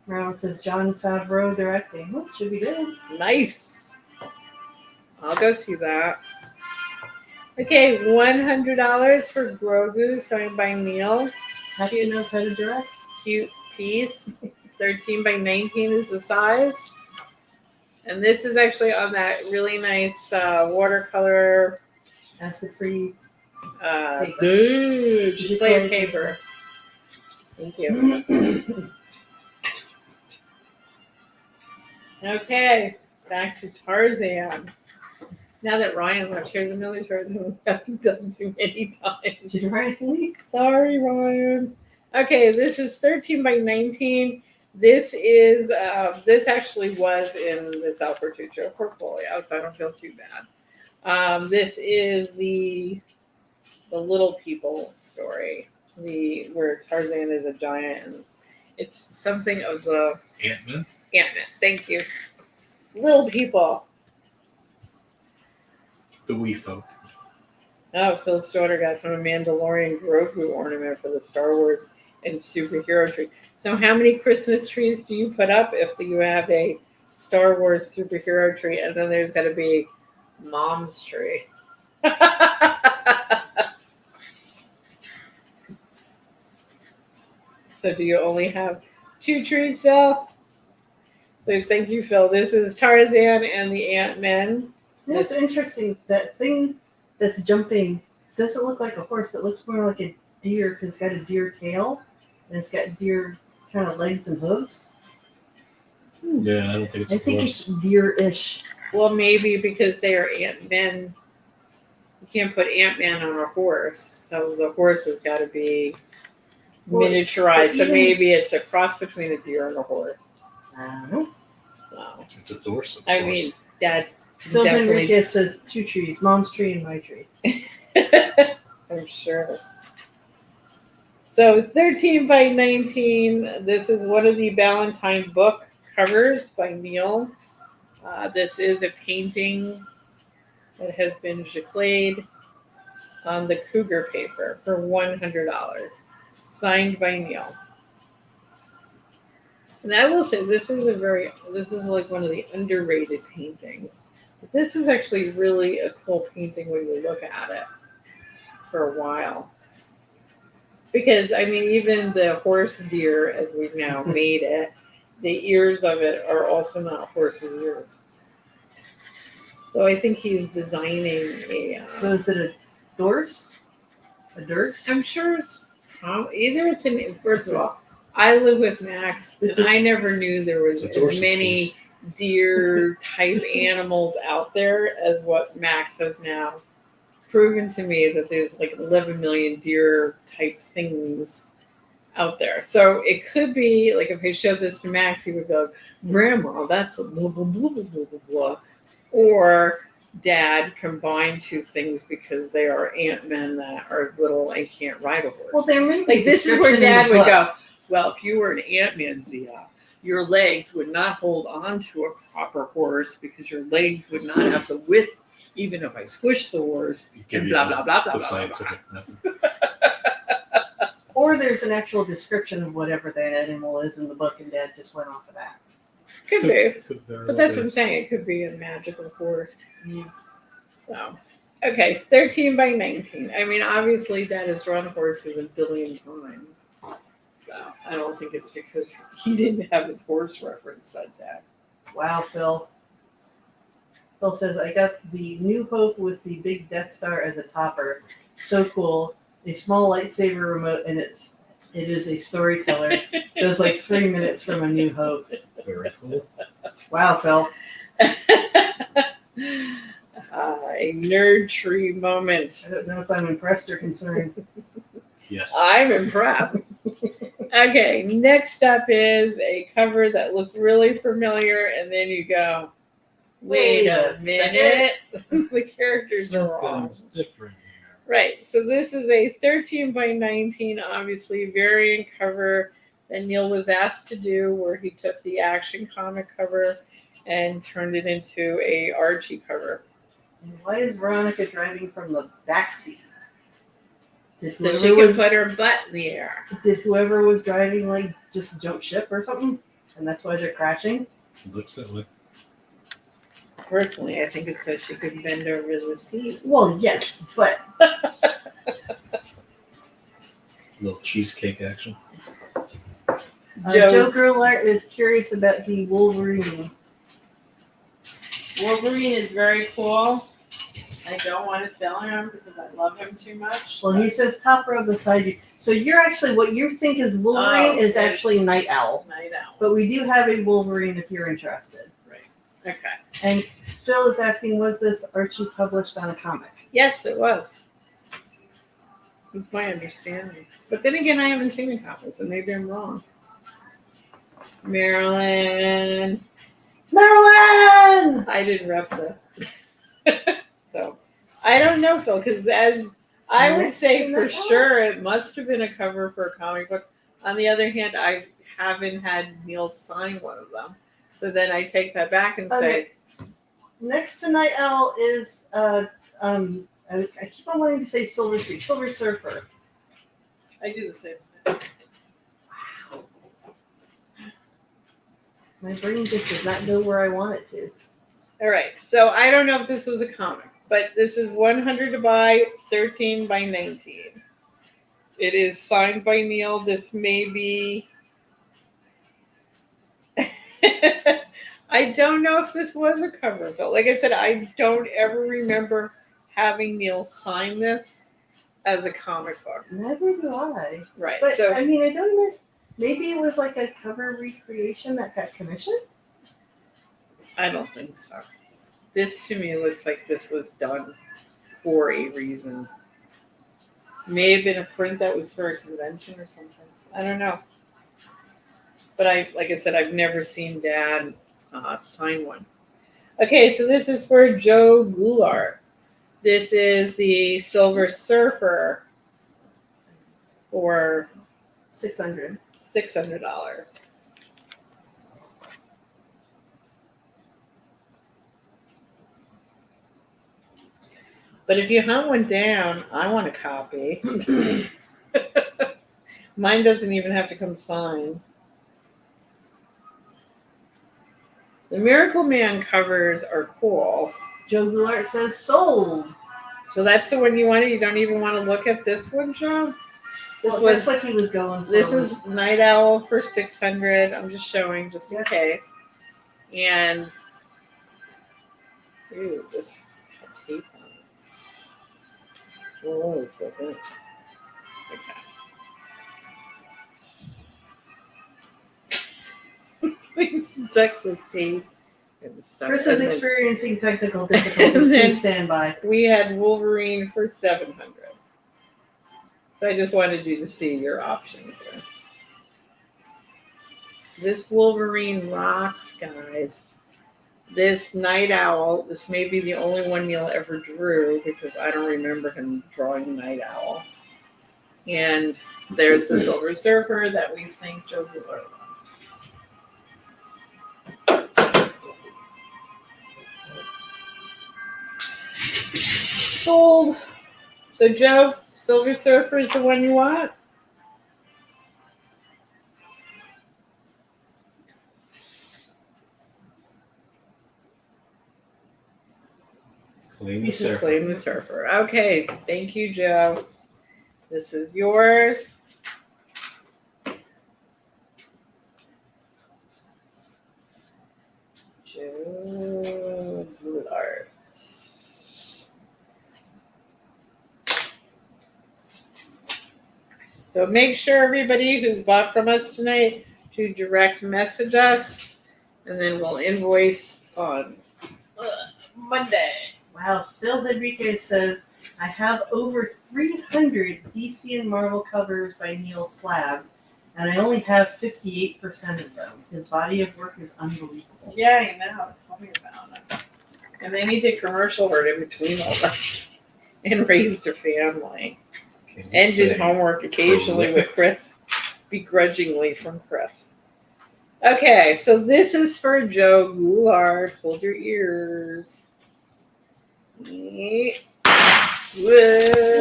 B: Marilyn says John Favreau directing. Well, should be good.
A: Nice. I'll go see that. Okay, $100 for Grogu, signed by Neal.
B: Happy knows how to direct.
A: Cute piece. 13 by 19 is the size. And this is actually on that really nice watercolor
B: Acid-free. Paper.
A: good display
B: Display
A: paper. Thank you. Okay, back to Tarzan. Now that Ryan left, here's another Tarzan I've done too many times.
B: Did Ryan leave?
A: Sorry, Ryan. Okay, this is 13 by 19. This is this actually was in this Albertuccio portfolio, so I don't feel too bad. This is the little people story, where Tarzan is a giant, and it's something of the
C: Ant-Man?
A: Ant-Man. Thank you. Little people.
C: The wee folk.
A: Oh, Phil Stoddard got from a Mandalorian Grogu ornament for the Star Wars and superhero tree. So how many Christmas trees do you put up if you have a Star Wars superhero tree, and then there's got to be mom's tree? So do you only have 2 trees, Phil? So thank you, Phil. This is Tarzan and the Ant-Men.
B: That's interesting. That thing that's jumping doesn't look like a horse. It looks more like a deer because it's got a deer tail and it's got deer kind of legs and hooves.
C: Yeah, I don't think it's
B: I
C: a
B: think
C: horse.
B: it's deer-ish.
A: Well, maybe because they are Ant-Men. You can't put Ant-Man on a horse. So the horse has got to be miniaturized. So maybe it's a cross between a deer and a horse.
B: I don't know.
A: So
C: It's a horse, of
A: I
C: course.
A: mean, Dad
B: Phil
A: definitely.
B: Henriquez says 2 trees, mom's tree and my tree.
A: I'm sure. So 13 by 19. This is one of the Valentine book covers by Neal. This is a painting that has been gicled on the cougar paper for $100, signed by Neal. And I will say this is like one of the underrated paintings. But this is actually really a cool painting when you look at it for a while. Because I mean, even the horse deer, as we've now made it, the ears of it are also not horse's ears. So I think he's designing a.
B: So is it a dorse? A dirce?
A: I'm sure it's either it's in. First of all, I live with Max, and I never knew there was
C: It's a dorse,
A: as many deer type animals out there as what Max has now proven to me, that there's like 11 million deer type things out there. So it could be like if I showed this to Max, he would go, "Grandma, that's a blah blah blah blah blah blah blah," or Dad combined 2 things because they are Ant-Men that are little and can't ride a horse.
B: Well, there may be
A: Like this is where
B: description in
A: Dad
B: the
A: would
B: book.
A: go, well, if you were an Ant-Man, Zia, your legs would not hold on to a proper horse because your legs would not have the width, even if I squish the horse,
C: Give
A: and
C: you
A: blah,
C: the-
A: blah, blah, blah,
C: the
A: blah,
C: scientific method.
B: Or there's an actual description of whatever that animal is in the book, and Dad just went off of that.
A: Could be.
C: Could very
A: But
C: well
A: that's
C: be.
A: what I'm saying. It could be a magical horse.
B: Yeah.
A: So, okay, 13 by 19. I mean, obviously, Dad has run horses a billion times. So, I don't think it's because he didn't have his horse reference, said Dad.
B: Wow, Phil. Phil says, I got the New Hope with the big Death Star as a topper. So cool. A small lightsaber remote, and it is a storyteller. Does like 3 minutes from a New Hope.
C: Very cool.
B: Wow, Phil.
A: A nerd tree moment.
B: I don't know if I'm impressed or concerned.
C: Yes.
A: I'm impressed. Okay, next up is a cover that looks really familiar, and then you go, wait a minute. The characters are wrong.
C: Something's different here.
A: Right, so this is a 13 by 19, obviously variant cover that Neal was asked to do, where he took the Action comic cover and turned it into a Archie cover.
B: And why is Veronica driving from the back seat? Did
A: So
B: whoever
A: she could
B: was
A: put her butt in the air.
B: whoever was driving like just jump ship or something? And that's why they're crashing?
C: Looks that way.
A: Personally, I think it's so she could bend over the seat.
B: Well, yes, but
C: Little cheesecake action.
B: Joe Gerlart is curious about the Wolverine.
A: Wolverine is very cool. I don't want to sell him because I love him too much.
B: Well, he says top row beside you. So you're actually, what you think is Wolverine is actually Night Owl.
A: Night Owl.
B: But we do have a Wolverine if you're interested.
A: Right. Okay.
B: And Phil is asking, was this Archie published on a comic?
A: Yes, it was. That's my understanding. But then again, I haven't seen a copy, so maybe I'm wrong. Marilyn.
B: Marilyn!
A: I didn't rep this. So, I don't know, Phil, because as I would say for sure, it must have been a cover for a comic book. On the other hand, I haven't had Neal sign one of them. So then I take that back and say...
B: Next to Night Owl is, I keep on wanting to say Silver Surfer.
A: I do the same thing.
B: Wow. My brain just does not go where I want it to.
A: All right, so I don't know if this was a comic, but this is 100 by 13 by 19. It is signed by Neal. This may be... I don't know if this was a cover, but like I said, I don't ever remember having Neal sign this as a comic book.
B: Never do I.
A: Right.
B: But,
A: So
B: I mean, I don't know. Maybe it was like a cover recreation that got commissioned?
A: I don't think so. This to me looks like this was done for a reason. May have been a print that was for a convention or something. I don't know. But like I said, I've never seen Dad sign one. Okay, so this is for Joe Goulart. This is the Silver Surfer for
B: $600.
A: $600. But if you hunt one down, I want a copy. Mine doesn't even have to come signed. The Miracle Man covers are cool.
B: Joe Goulart says sold.
A: So that's the one you wanted? You don't even want to look at this one, Joe?
B: That's what he was going for.
A: This is Night Owl for $600. I'm just showing just in case. And ooh, this has tape on it. Oh, it's so good. Okay. Please check the tape and stuff.
B: Chris is experiencing technical difficulties. Please stand by.
A: We had Wolverine for $700. So I just wanted you to see your options here. This Wolverine rocks, guys. This Night Owl, this may be the only one Neal ever drew because I don't remember him drawing Night Owl. And there's the Silver Surfer that we think Joe Goulart wants. Sold. So Joe, Silver Surfer is the one you want?
C: Claim the Surfer.
A: Claim the Surfer. Okay, thank you, Joe. This is yours. Joe Goulart. So make sure everybody who's bought from us tonight to direct message us, and then we'll invoice on Monday.
B: Wow, Phil Henriquez says, I have over 300 DC and Marvel covers by Neal Slab, and I only have 58% of them. His body of work is unbelievable.
A: Yeah, I know. Tell me about it. And they need to commercial her in between all that and raised her family. And did homework occasionally with Chris. begrudgingly from Chris. Okay, so this is for Joe Goulart. Hold your ears. Whoa!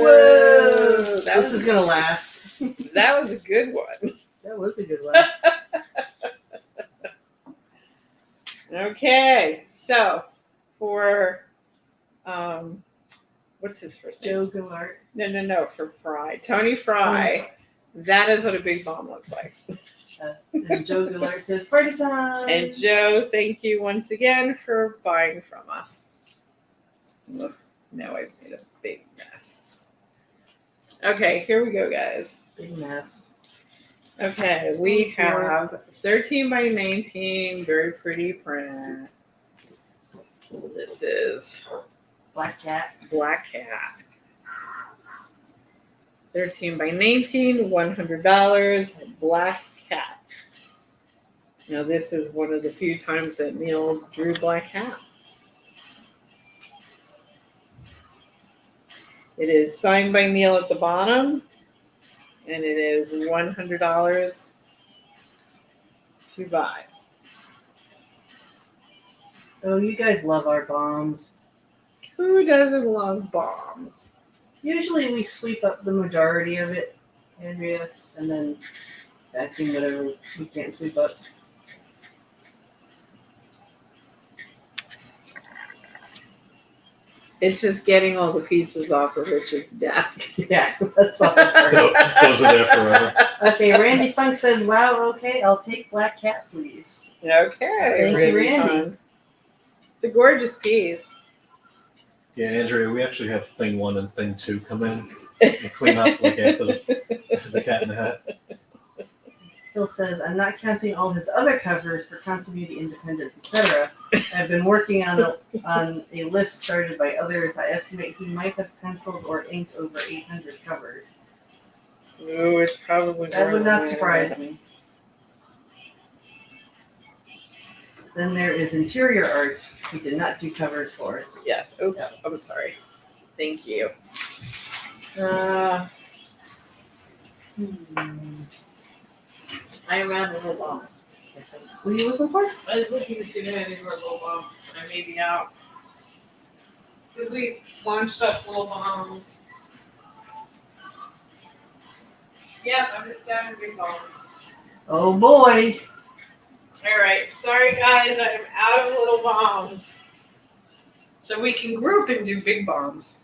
B: Whoa! This is gonna last.
A: That was a good one.
B: That was a good one.
A: Okay, so for what's his first name?
B: Joe Goulart.
A: No, for Fry. Tony Fry. That is what a big bomb looks like.
B: And Joe Goulart says, "Party time!"
A: And Joe, thank you once again for buying from us. Look, now I've made a big mess. Okay, here we go, guys.
B: Big mess.
A: Okay, we have 13 by 19, very pretty print. This is
B: Black cat.
A: Black Cat. 13 by 19, $100, Black Cat. Now this is one of the few times that Neal drew Black Cat. It is signed by Neal at the bottom, and it is $100 to buy.
B: Oh, you guys love our bombs.
A: Who doesn't love bombs?
B: Usually we sweep up the majority of it, Andrea, and then vacuum whatever we can't sweep up.
A: It's just getting all the pieces off of Rich's desk.
B: Yeah, that's all.
C: Those are there forever.
B: Okay, Randy Funk says, "Wow, okay, I'll take Black Cat, please."
A: Okay.
B: Thank you, Randy.
A: Fun. It's a gorgeous piece.
C: Yeah, Andrea, we actually have thing 1 and thing 2 come in and clean up like after the Cat in the Hat.
B: Phil says, "I'm not counting all his other covers for continuity, independence, etc. I've been working on a list started by others. I estimate he might have penciled or inked over 800 covers."
A: Ooh, it's probably
B: That would not
A: more.
B: surprise me. Then there is interior art. He did not do covers for it.
A: Yes. Oops.
B: Yeah.
A: I'm sorry. Thank you. I am out of little bombs.
B: What are you looking for?
A: I was looking to see if any of our little bombs. I may be out. Because we launched up little bombs. Yes, I'm just down in big bombs.
B: Oh boy.
A: All right. Sorry, guys. I'm out of little bombs. So we can group and do big bombs.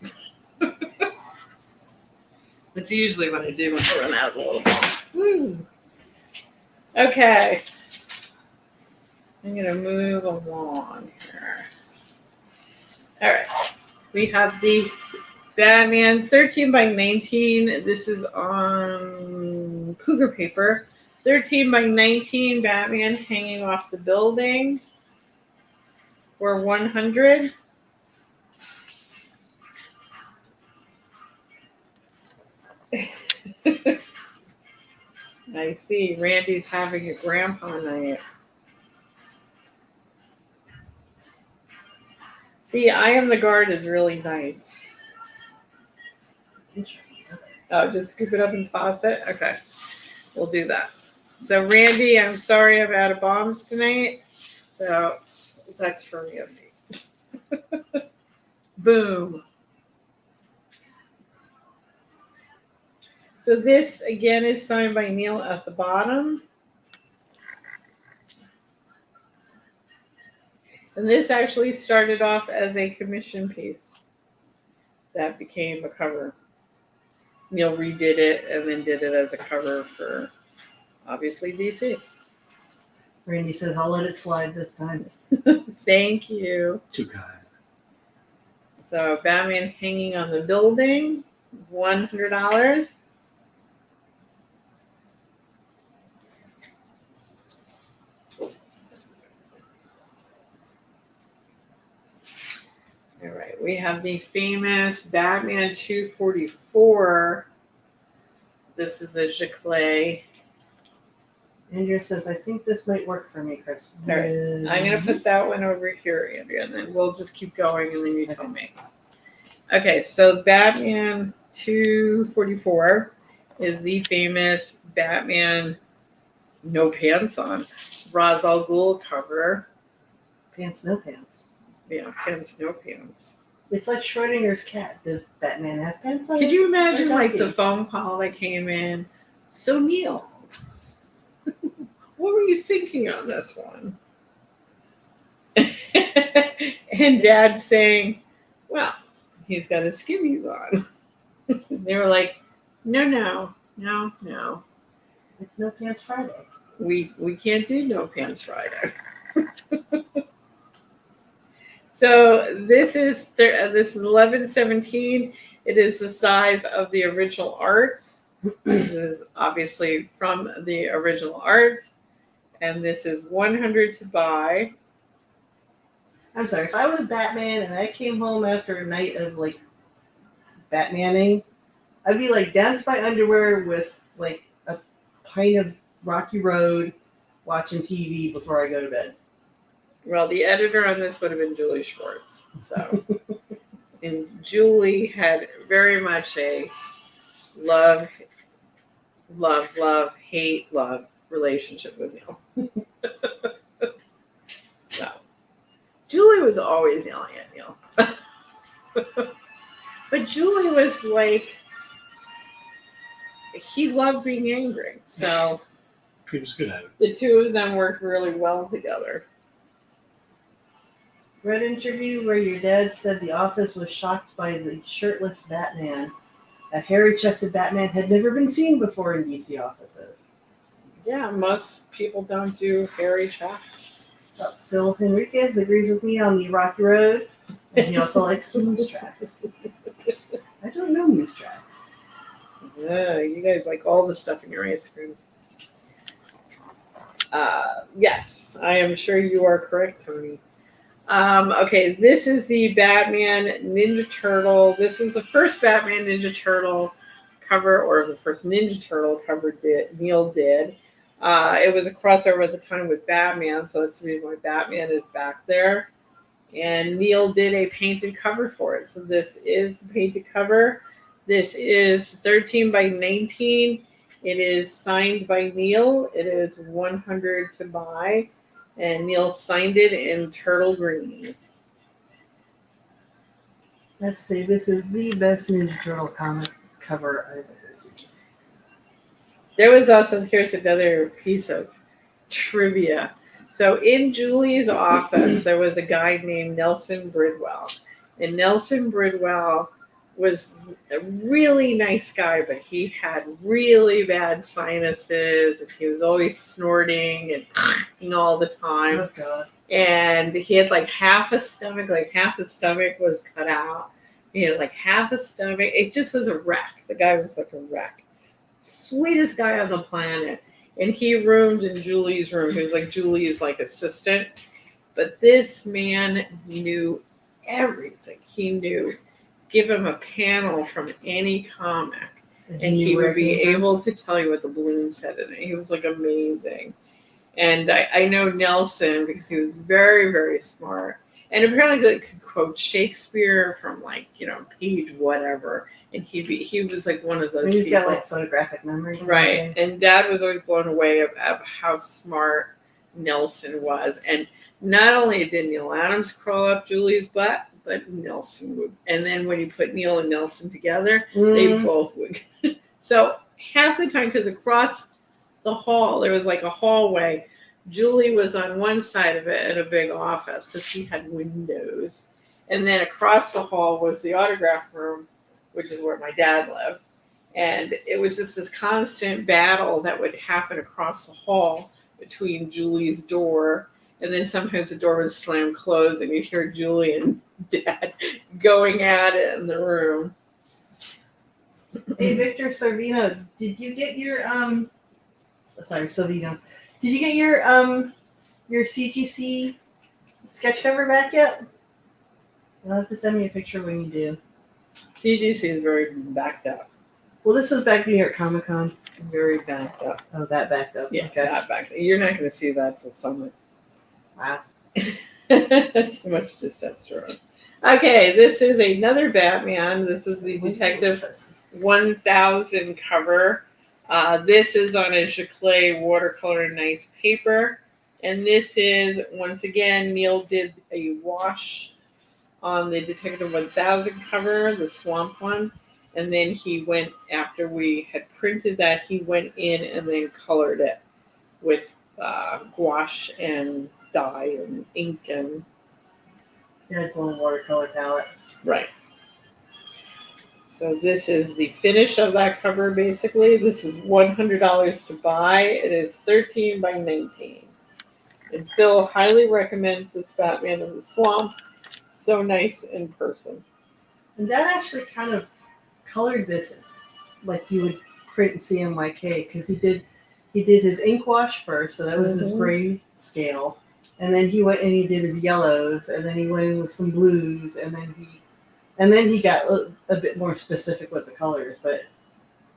A: That's usually what I do when I run out of little bombs. Woo. Okay. I'm going to move along here. All right. We have the Batman 13 by 19. This is on cougar paper. 13 by 19 Batman hanging off the building for $100. I see Randy's having a grandpa night. The I Am the Guard is really nice. Oh, just scoop it up and toss it? Okay, we'll do that. So Randy, I'm sorry I'm out of bombs tonight. So that's for Randy. Boom. So this, again, is signed by Neal at the bottom. And this actually started off as a commission piece that became a cover. Neal redid it and then did it as a cover for, obviously, DC.
B: Randy says, "I'll let it slide this time."
A: Thank you.
C: Too kind.
A: So Batman hanging on the building, $100. All right, we have the famous Batman 244. This is a Giclée.
B: Andrea says, "I think this might work for me, Chris."
A: All right, I'm going to put that one over here, Andrea, and then we'll just keep going, and then you tell me. Okay, so Batman 244. is the famous Batman No Pants On Ra's al Ghul cover.
B: Pants, no pants.
A: Yeah, pants, no pants.
B: It's like Schrodinger's cat. Does Batman have pants on?
A: Could you imagine
B: Or does
A: like
B: he?
A: the phone call that came in? So Neal, what were you thinking on this one? And Dad saying, well, he's got his skivvies on. They were like, no.
B: It's No Pants Friday.
A: We can't do No Pants Friday. So this is 1117. It is the size of the original art. This is obviously from the original art, and this is 100 to buy.
B: I'm sorry, if I was Batman and I came home after a night of like Batmaning, I'd be like down to my underwear with like a pint of Rocky Road, watching TV before I go to bed.
A: Well, the editor on this would have been Julie Schwartz. So, and Julie had very much a love, hate, love relationship with Neal. So, Julie was always yelling at Neal. But Julie was like, he loved being angry. So,
C: He was good at it.
A: the two of them worked really well together.
B: Read an interview where your dad said the office was shocked by the shirtless Batman. A hairy-chested Batman had never been seen before in DC offices.
A: Yeah, most people don't do hairy chests.
B: Phil Henriquez agrees with me on the Rocky Road, and he also likes moose tracks. I don't know moose tracks.
A: Yeah, you guys like all the stuff in your ice cream. Yes, I am sure you are correct, Tony. Okay, this is the Batman Ninja Turtle. This is the first Batman Ninja Turtle cover, or the first Ninja Turtle cover Neal did. It was a crossover at the time with Batman, so that's the reason why Batman is back there. And Neal did a painted cover for it. So this is the painted cover. This is 13 by 19. It is signed by Neal. It is 100 to buy. And Neal signed it in turtle green.
B: Let's say this is the best Ninja Turtle comic cover I've ever seen.
A: There was also, here's another piece of trivia. So in Julie's office, there was a guy named Nelson Bridwell. And Nelson Bridwell was a really nice guy, but he had really bad sinuses, and he was always snorting and all the time.
B: Oh, God.
A: And he had like half a stomach was cut out. He had like half a stomach. It just was a wreck. The guy was like a wreck. Sweetest guy on the planet. And he roomed in Julie's room. He was like Julie's like assistant. But this man knew everything. He knew. Give him a panel from any comic, and he would be able to tell you what the balloon said in it. He was like amazing. And I know Nelson because he was very, very smart. And apparently could quote Shakespeare from like, page whatever. And he was like one of those
B: He's
A: people.
B: got like photographic memory.
A: Right. And Dad was always blown away of how smart Nelson was. And not only did Neal Adams crawl up Julie's butt, but Nelson would. And then when you put Neal and Nelson together, they both would. So half the time, because across the hall, there was like a hallway. Julie was on one side of it in a big office because he had windows. And then across the hall was the autograph room, which is where my dad lived. And it was just this constant battle that would happen across the hall between Julie's door. And then sometimes the door would slam closed and you'd hear Julie and Dad going at it in the room.
B: Hey, Victor Sorvino, did you get your Silvino, did you get your CGC sketch cover back yet? You'll have to send me a picture when you do.
A: CGC is very backed up.
B: Well, this was back New York Comic Con.
A: Very backed up.
B: Oh, that backed up.
A: Yeah,
B: okay.
A: that backed up. You're not going to see that till summer.
B: Wow.
A: Too much testosterone. Okay, this is another Batman. This is the Detective 1000 cover. This is on a Giclée watercolor nice paper. And this is, once again, Neal did a wash on the Detective 1000 cover, the swamp one. And then he went, after we had printed that, he went in and then colored it with gouache and dye and ink and...
B: Yeah, it's a little watercolor palette.
A: Right. So this is the finish of that cover, basically. This is $100 to buy. It is 13 by 19. And Phil highly recommends this Batman in the Swamp. So nice in person.
B: And Dad actually kind of colored this like you would print in CMYK, because he did his ink wash first, so that was his gray scale. And then he went and he did his yellows, and then he went in with some blues, and then he got a bit more specific with the colors. But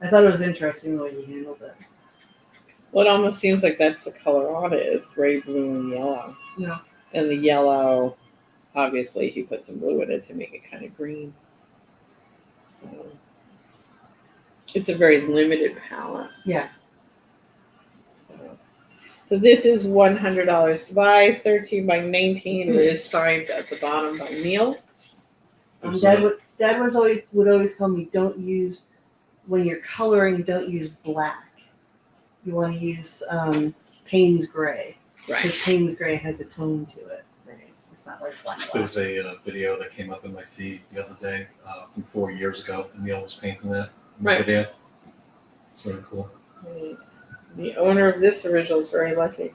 B: I thought it was interesting the way he handled it.
A: Well, it almost seems like that's the color on it, is gray, blue, and yellow.
B: Yeah.
A: And the yellow, obviously, he put some blue in it to make it kind of green. So it's a very limited palette.
B: Yeah.
A: So this is $100 to buy, 13 by 19. It is signed at the bottom by Neal.
B: Dad would always tell me, when you're coloring, don't use black. You want to use Payne's gray.
A: Right.
B: Because Payne's gray has a tone to it.
A: Right.
B: It's not like black.
C: There was a video that came up in my feed the other day from 4 years ago, and Neal was painting that
A: Right.
C: video. It's really cool.
A: The owner of this original is very lucky.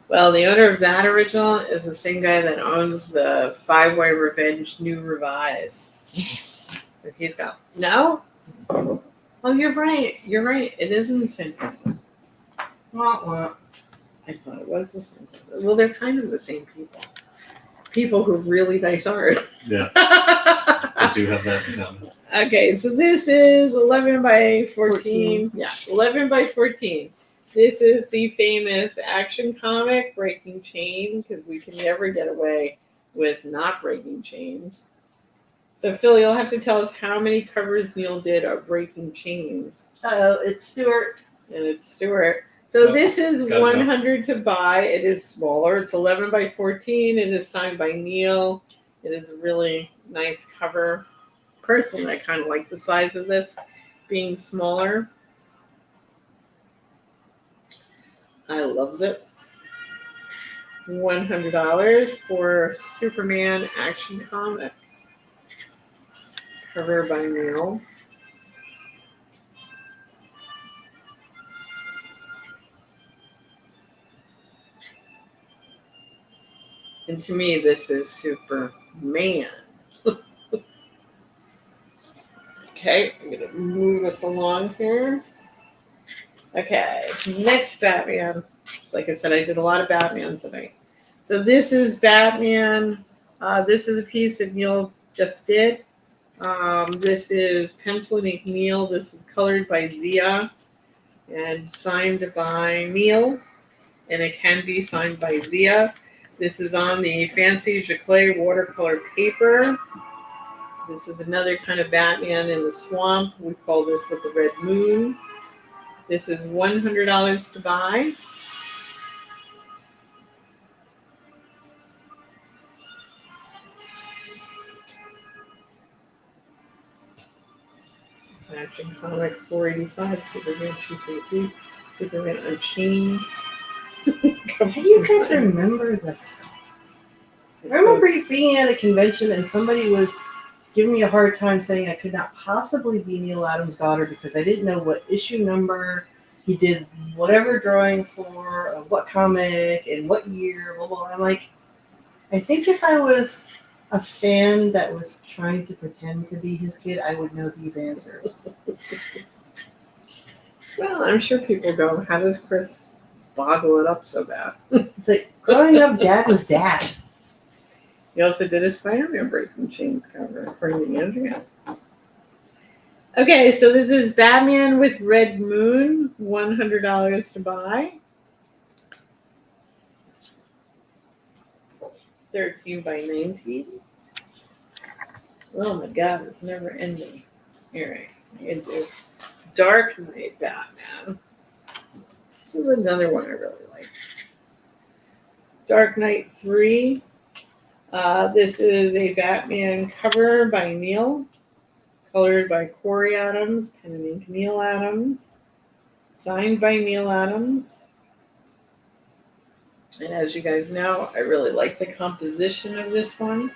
A: Well, the owner of that original is the same guy that owns the 5-Way Revenge New Revised. So he's got... No? Oh, you're right. You're right. It isn't the same person.
B: Wah, wah.
A: I thought it was the same person. Well, they're kind of the same people. People who really nice art.
C: Yeah, I do have that in common.
A: Okay, so this is 11 by 14. Yeah, 11 by 14. This is the famous Action comic, Breaking Chain, because we can never get away with not breaking chains. So, Phil, you'll have to tell us how many covers Neal did of Breaking Chains.
B: Uh-oh, it's Stuart.
A: And it's Stuart. So
C: Oh,
A: this is
C: got it
A: 100 to buy. It is smaller. It's 11 by 14. It is signed by Neal. It is a really nice cover. Personally, I kind of like the size of this being smaller. I loves it. $100 for Superman Action comic. Cover by Neal. And to me, this is Superman. Okay, I'm going to move us along here. Okay, next Batman. Like I said, I did a lot of Batman tonight. So this is Batman. This is a piece that Neal just did. This is Pencil and Ink Neal. This is colored by Zia and signed by Neal. And it can be signed by Zia. This is on the fancy Giclée watercolor paper. This is another kind of Batman in the swamp. We call this with the red moon. This is $100 to buy. Action comic 485, Superman 233, Superman Unchained.
B: How do you guys remember this? I remember being at a convention and somebody was giving me a hard time saying I could not possibly be Neal Adams' daughter because I didn't know what issue number he did whatever drawing for, what comic, and what year, blah, blah. I'm like, I think if I was a fan that was trying to pretend to be his kid, I would know these answers.
A: Well, I'm sure people go, how does Chris boggle it up so bad?
B: It's like, growing up, Dad was Dad.
A: He also did a Spider-Man Breaking Chains cover, according to Andrea. Okay, so this is Batman with Red Moon, $100 to buy. 13 by 19. Oh my God, it's never ending. All right. I can do Dark Knight Batman. This is another one I really like. Dark Knight 3. This is a Batman cover by Neal, colored by Corey Adams, pen and ink Neal Adams, signed by Neal Adams. And as you guys know, I really like the composition of this one.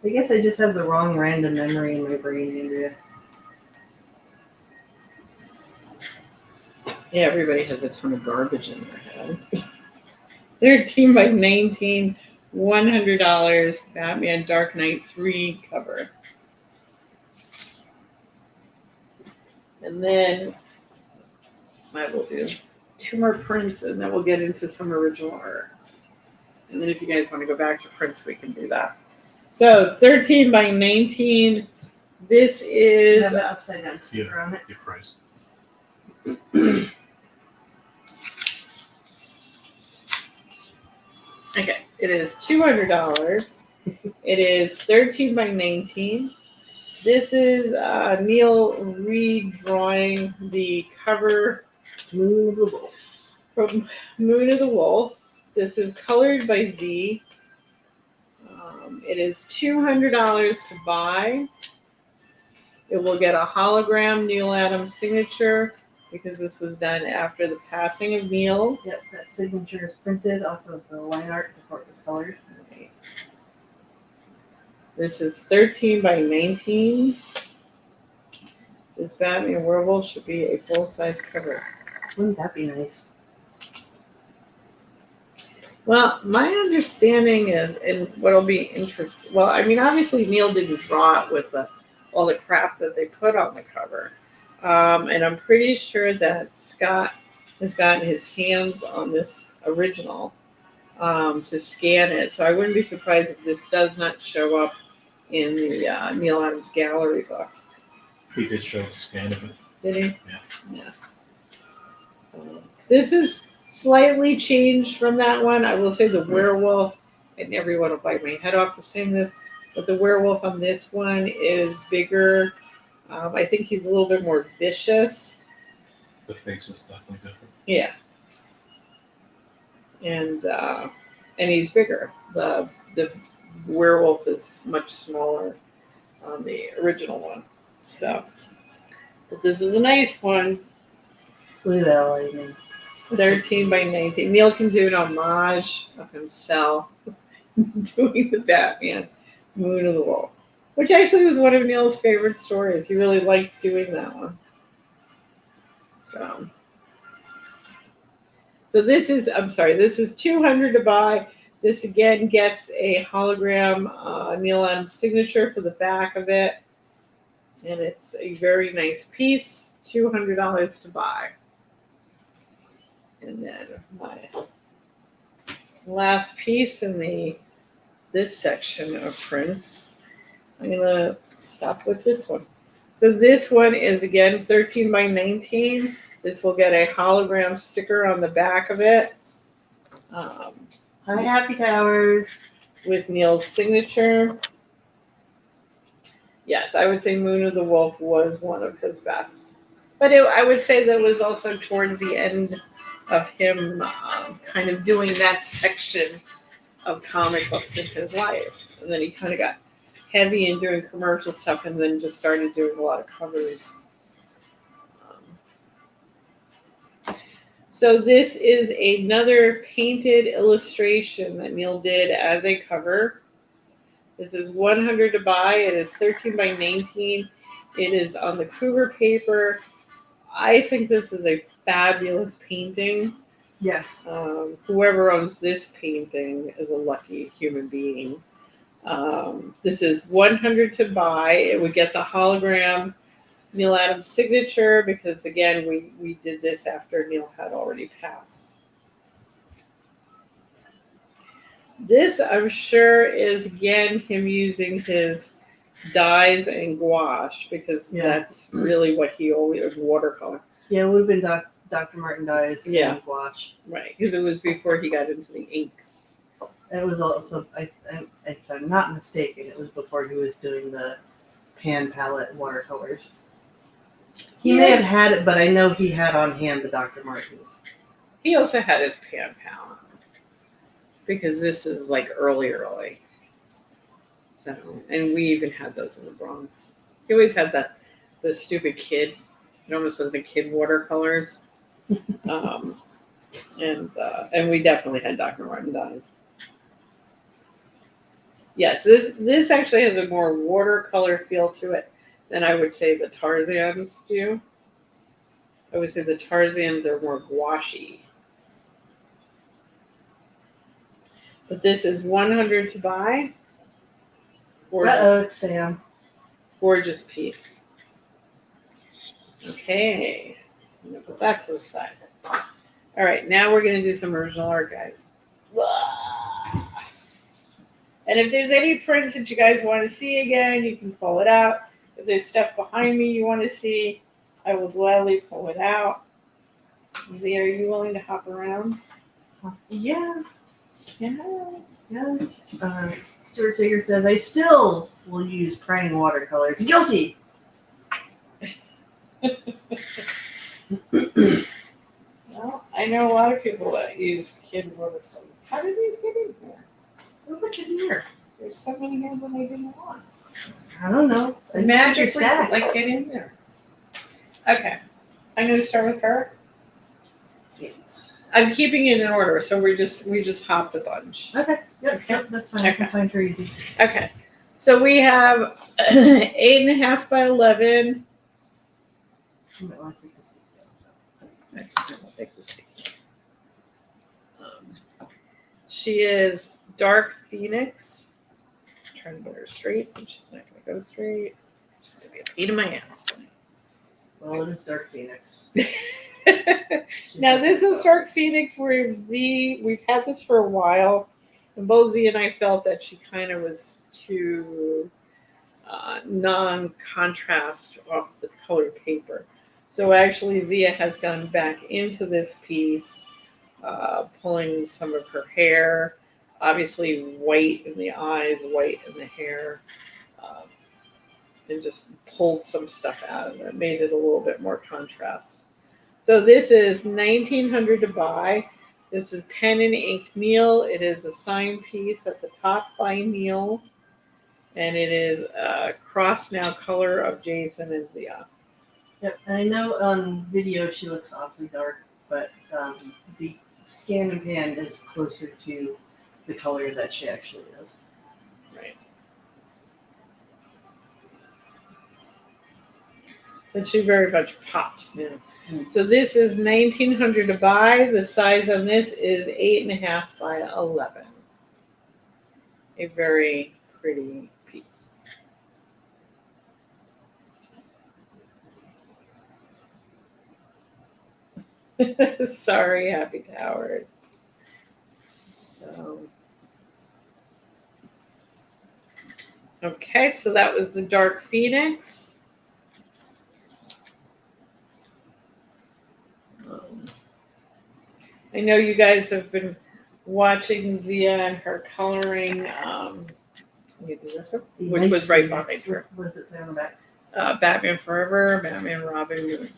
B: I guess I just have the wrong random memory in my brain, Andrea.
A: Yeah, everybody has a ton of garbage in their head. 13 by 19, $100, Batman Dark Knight 3 cover. And then I will do 2 more prints and then we'll get into some original art. And then if you guys want to go back to prints, we can do that. So 13 by 19, this
B: You
A: is...
B: have an upside down sticker on it.
C: Your price.
A: Okay, it is $200. It is 13 by 19. This is Neal redrawing the cover
B: Moon of the Wolf.
A: from Moon of the Wolf. This is colored by Z. It is $200 to buy. It will get a hologram Neal Adams signature because this was done after the passing of Neal.
B: Yep, that signature is printed off of the line art before it was colored.
A: Okay. This is 13 by 19. This Batman Werewolf should be a full-size cover.
B: Wouldn't that be nice?
A: Well, my understanding is, and what'll be interesting, well, I mean, obviously Neal didn't draw it with all the crap that they put on the cover. And I'm pretty sure that Scott has gotten his hands on this original to scan it. So I wouldn't be surprised if this does not show up in the Neal Adams gallery book.
C: He did show a scan of it.
A: Did he?
C: Yeah.
A: Yeah. So this is slightly changed from that one. I will say the werewolf, and everyone will bite my head off for saying this, but the werewolf on this one is bigger. I think he's a little bit more vicious.
C: The face is definitely different.
A: Yeah. And he's bigger. The werewolf is much smaller on the original one. So, but this is a nice one.
B: Look at that lightning.
A: 13 by 19. Neal can do an homage of himself doing the Batman Moon of the Wolf, which actually was one of Neal's favorite stories. He really liked doing that one. So this is, this is $200 to buy. This again gets a hologram Neal Adams signature for the back of it. And it's a very nice piece, $200 to buy. And then my last piece in this section of prints, I'm gonna stop with this one. So this one is again 13 by 19. This will get a hologram sticker on the back of it.
B: Hi, Happy Towers.
A: With Neal's signature. Yes, I would say Moon of the Wolf was one of his best. But I would say that was also towards the end of him kind of doing that section of comic books in his life. And then he kind of got heavy in doing commercial stuff and then just started doing a lot of covers. So this is another painted illustration that Neal did as a cover. This is $100 to buy. It is 13 by 19. It is on the Cougar paper. I think this is a fabulous painting.
B: Yes.
A: Whoever owns this painting is a lucky human being. This is $100 to buy. It would get the hologram Neal Adams signature because, again, we did this after Neal had already passed. This, I'm sure, is again him using his dyes and gouache because
B: Yeah.
A: that's really what he always watercolor.
B: Yeah, it would have been Dr. Martin Dyes
A: Yeah.
B: and gouache.
A: Right, because it was before he got into the inks.
B: And it was also, if I'm not mistaken, it was before he was doing the pan palette watercolors. He may have had it, but I know he had on hand the Dr. Martens.
A: He also had his pan palette because this is like early. So, and we even had those in the Bronx. He always had the stupid kid, it almost like the kid watercolors, and we definitely had Dr. Martin dyes. Yes, this actually has a more watercolor feel to it than I would say the Tarzans do. I would say the Tarzans are more gouache. But this is 100 to buy.
B: It's Sam.
A: Gorgeous piece. Okay, I'm gonna put that to the side. All right, now we're gonna do some original art, guys. And if there's any prints that you guys want to see again, you can pull it out. If there's stuff behind me you want to see, I will gladly pull it out. Z, are you willing to hop around?
B: Yeah.
A: Yeah.
B: Stuart Tager says, I still will use praying watercolors. Guilty!
A: Well, I know a lot of people that use kid watercolors. How did these get in here?
B: Look at here.
A: There's so many here that I didn't want.
B: I don't know.
A: Magically,
B: stack.
A: like, get in there. Okay. I'm going to start with her.
B: Thanks.
A: I'm keeping it in order, so we just hopped a bunch.
B: Okay. Yep, that's fine. I can find her easy.
A: Okay. So we have 8.5 by 11.
B: I might want to take this.
A: I'll take this. She is Dark Phoenix. I'm trying to get her straight, and she's not going to go straight. She's going to be a pain in my ass tonight.
B: Well, it is Dark Phoenix.
A: Now, this is Dark Phoenix where we've had this for a while, and both Z and I felt that she kind of was too non-contrast off the colored paper. So actually, Zia has gone back into this piece, pulling some of her hair, obviously white in the eyes, white in the hair, and just pulled some stuff out of it, made it a little bit more contrast. So this is 1900 to buy. This is pen and ink Neal. It is a signed piece at the top by Neal, and it is a cross now color of Jason and Zia.
B: Yep, and I know on video she looks awfully dark, but the scan and pan is closer to the color that she actually is.
A: Right. But she very much pops now. So this is 1900 to buy. The size on this is 8.5 by 11. A very pretty piece. Sorry, Happy Towers. So, okay, so that was the Dark Phoenix. I know you guys have been watching Zia and her coloring. Let me do this one, which was right behind her.
B: What does it say on the back?
A: Batman Forever, Batman Robin Moon.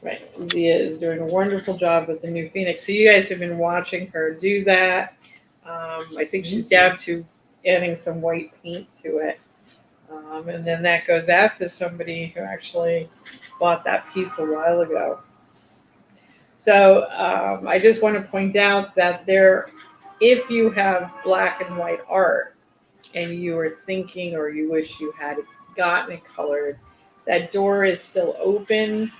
A: Right, Zia is doing a wonderful job with the new Phoenix. So you guys have been watching her do that. I think she's down to adding some white paint to it. And then that goes out to somebody who actually bought that piece a while ago. So I just want to point out that if you have black and white art and you are thinking or you wish you had gotten it colored, that door is still open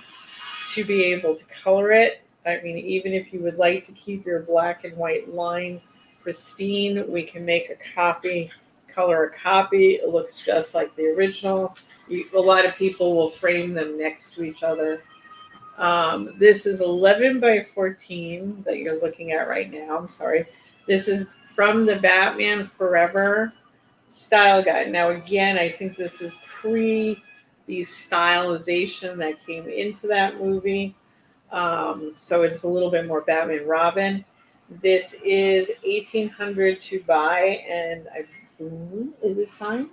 A: to be able to color it. I mean, even if you would like to keep your black and white line pristine, we can make a copy, color a copy. It looks just like the original. A lot of people will frame them next to each other This is 11 by 14 that you're looking at right now. I'm sorry. This is from the Batman Forever style guide. Now, again, I think this is pre the stylization that came into that movie. So it's a little bit more Batman Robin. This is 1800 to buy, and I believe, is it signed?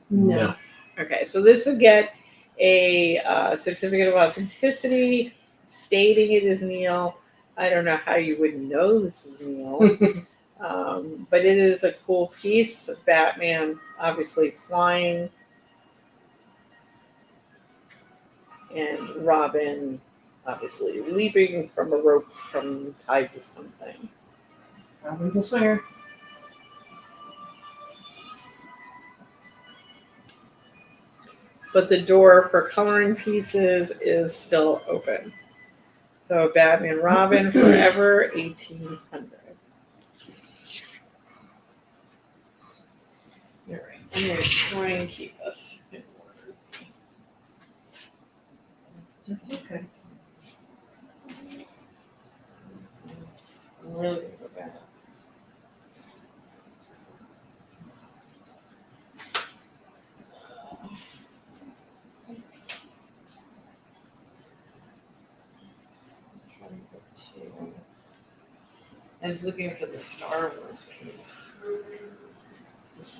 B: No.
A: Okay, so this would get a certificate of authenticity stating it is Neal. I don't know how you would know this is Neal, but it is a cool piece. Batman obviously flying, and Robin obviously leaping from a rope from tied to something.
B: Robin's a swinger.
A: But the door for coloring pieces is still open. So Batman Robin Forever 1800. All right, I'm going to try and keep us in order.
B: That's okay.
A: I'm really going to go back. I was looking for the Star Wars piece.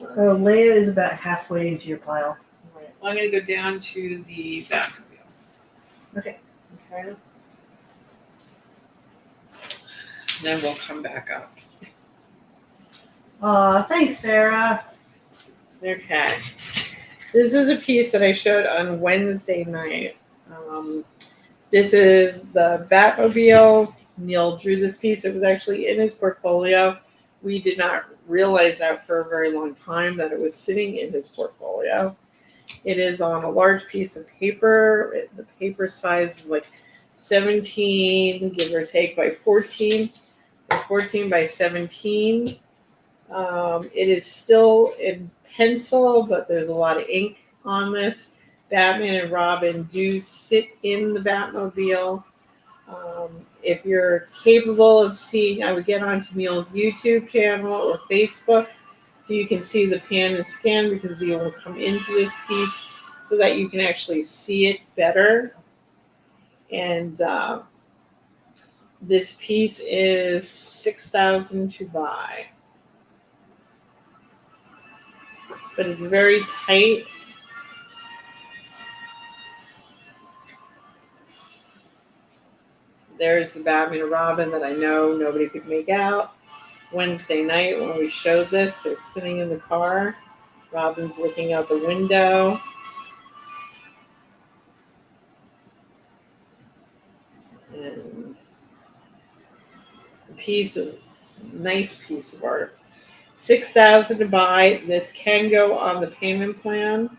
B: Oh, Leia is about halfway into your pile.
A: Right. Well, I'm going to go down to the Batmobile.
B: Okay.
A: Okay. Then we'll come back up.
B: Thanks, Sarah.
A: Okay. This is a piece that I showed on Wednesday night. This is the Batmobile. Neal drew this piece. It was actually in his portfolio. We did not realize that for a very long time that it was sitting in his portfolio. It is on a large piece of paper. The paper size is like 17, give or take, by 14. So 14 by 17. It is still in pencil, but there's a lot of ink on this. Batman and Robin do sit in the Batmobile. If you're capable of seeing, I would get onto Neal's YouTube channel or Facebook so you can see the pan and scan, because they will come into this piece so that you can actually see it better. And this piece is $6,000 to buy. But it's very tight. There's the Batman and Robin that I know nobody could make out. Wednesday night when we showed this, they're sitting in the car. Robin's looking out the window. And the piece is a nice piece of art. $6,000 to buy. This can go on the payment plan.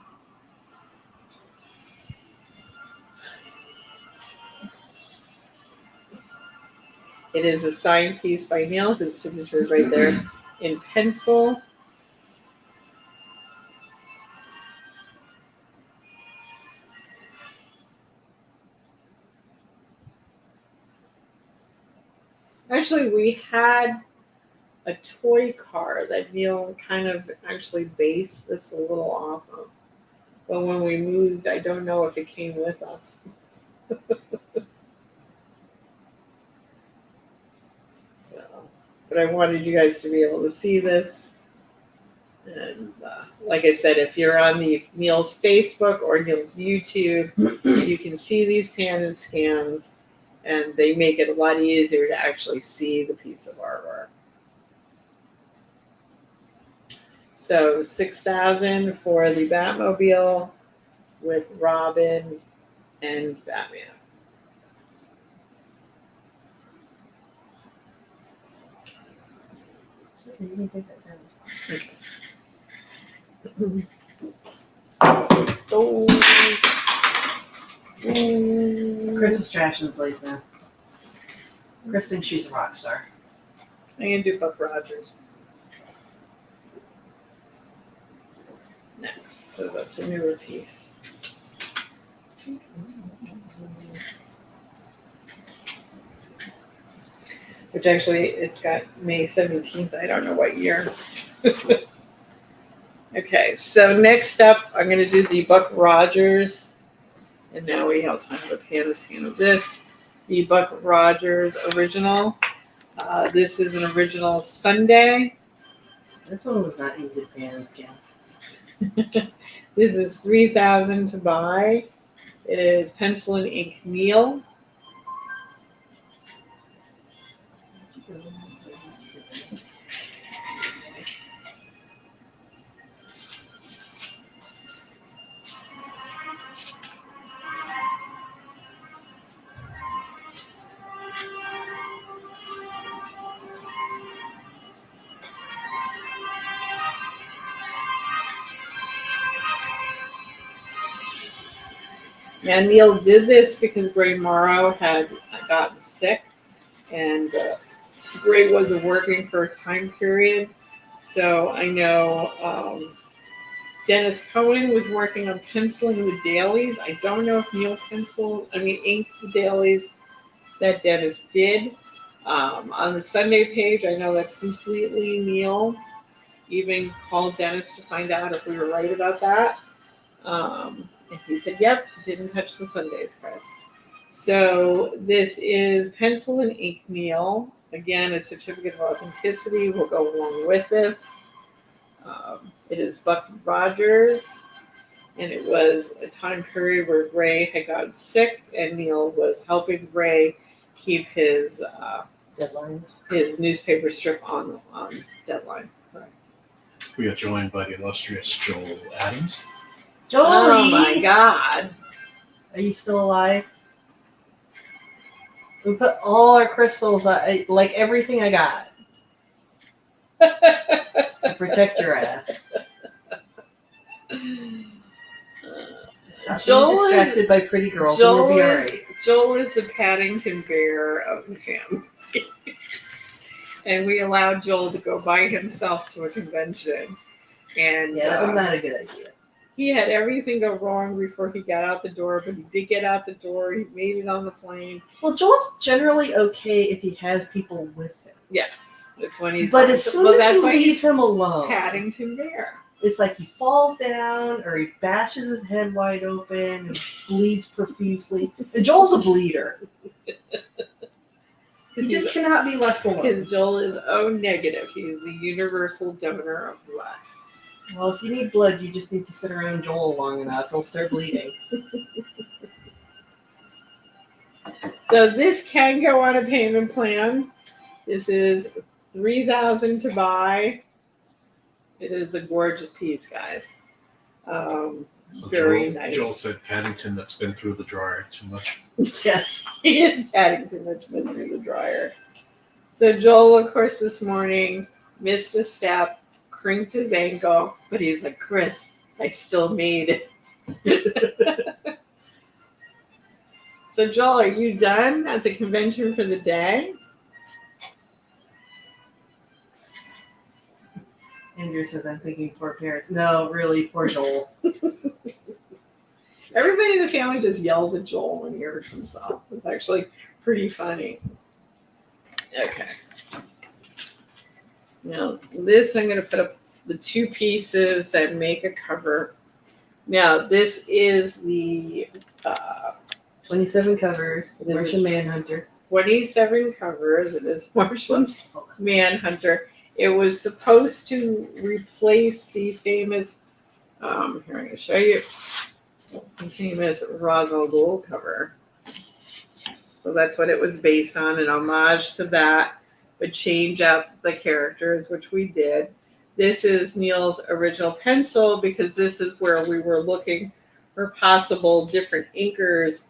A: It is a signed piece by Neal. His signature is right there in pencil. Actually, we had a toy car that Neal kind of actually based this a little off of. But when we moved, I don't know if it came with us. So, but I wanted you guys to be able to see this. And like I said, if you're on the Neal's Facebook or Neal's YouTube, you can see these pan and scans, and they make it a lot easier to actually see the piece of artwork. So $6,000 for the Batmobile with Robin and Batman.
B: Okay, you can take that down.
A: Oh.
B: Chris is trashing the place now. Chris thinks she's a rock star.
A: I'm gonna do Buck Rogers next, so that's a newer piece. which actually it's got May 17th. I don't know what year. Okay, so next up, I'm going to do the Buck Rogers. And now we also have a pan scan of this. The Buck Rogers original. This is an original Sunday.
B: This one was not easy to pan and scan.
A: This is $3,000 to buy. It is pencil and ink Neal. Now Neal did this because Gray Morrow had gotten sick, and Gray wasn't working for a time period. So I know Dennis Cohen was working on penciling the dailies. I don't know if Neal inked the dailies that Dennis did. On the Sunday page, I know that's completely Neal. Even called Dennis to find out if we were right about that. And he said, yep, didn't touch the Sundays, Chris. So this is pencil and ink Neal. Again, a certificate of authenticity will go along with this. It is Buck Rogers, and it was a time period where Gray had gotten sick, and Neal was helping Gray keep his
B: Deadlines.
A: his newspaper strip on deadline. Correct.
C: We are joined by the illustrious Joel Adams.
B: Jolie!
A: Oh my God!
B: Are you still alive? We put all our crystals, like everything I got, to protect your ass. Stop
A: Joel
B: being distracted by pretty girls, and we'll be all right.
A: Joel is the Paddington Bear of the family. And we allowed Joel to go by himself to a convention. And
B: Yeah, that was not a good idea.
A: he had everything go wrong before he got out the door, but he did get out the door. He made it on the plane.
B: Well, Joel's generally okay if he has people with him.
A: Yes, that's when he's.
B: But as soon as you leave him alone,
A: Paddington Bear.
B: it's like he falls down or he bashes his head wide open and bleeds profusely. And Joel's a bleeder. He just cannot be left alone.
A: Because Joel is O negative. He is the universal donor of blood.
B: Well, if you need blood, you just need to sit around Joel long enough. He'll start bleeding.
A: So this can go on a payment plan. This is $3,000 to buy. It is a gorgeous piece, guys.
C: So
A: Very
C: Joel,
A: nice.
C: Joel said Paddington that's been through the dryer too much.
B: Yes.
A: He is Paddington that's been through the dryer. So Joel, of course, this morning missed a step, crinked his ankle, but he's like, Chris, I still made it. So Joel, are you done at the convention for the day?
B: Andrew says, I'm thinking poor parents. No, really, poor Joel.
A: Everybody in the family just yells at Joel when he hurts himself. It's actually pretty funny. Okay. Now, this I'm going to put up the two pieces that make a cover. Now, this is the
B: 27 covers.
A: It is
B: Martian Manhunter.
A: 27 covers. It is Martian Manhunter. It was supposed to replace the famous, here I'm going to show you, the famous Ra's al Ghul cover. So that's what it was based on, an homage to that, but change out the characters, which we did. This is Neal's original pencil because this is where we were looking for possible different inkers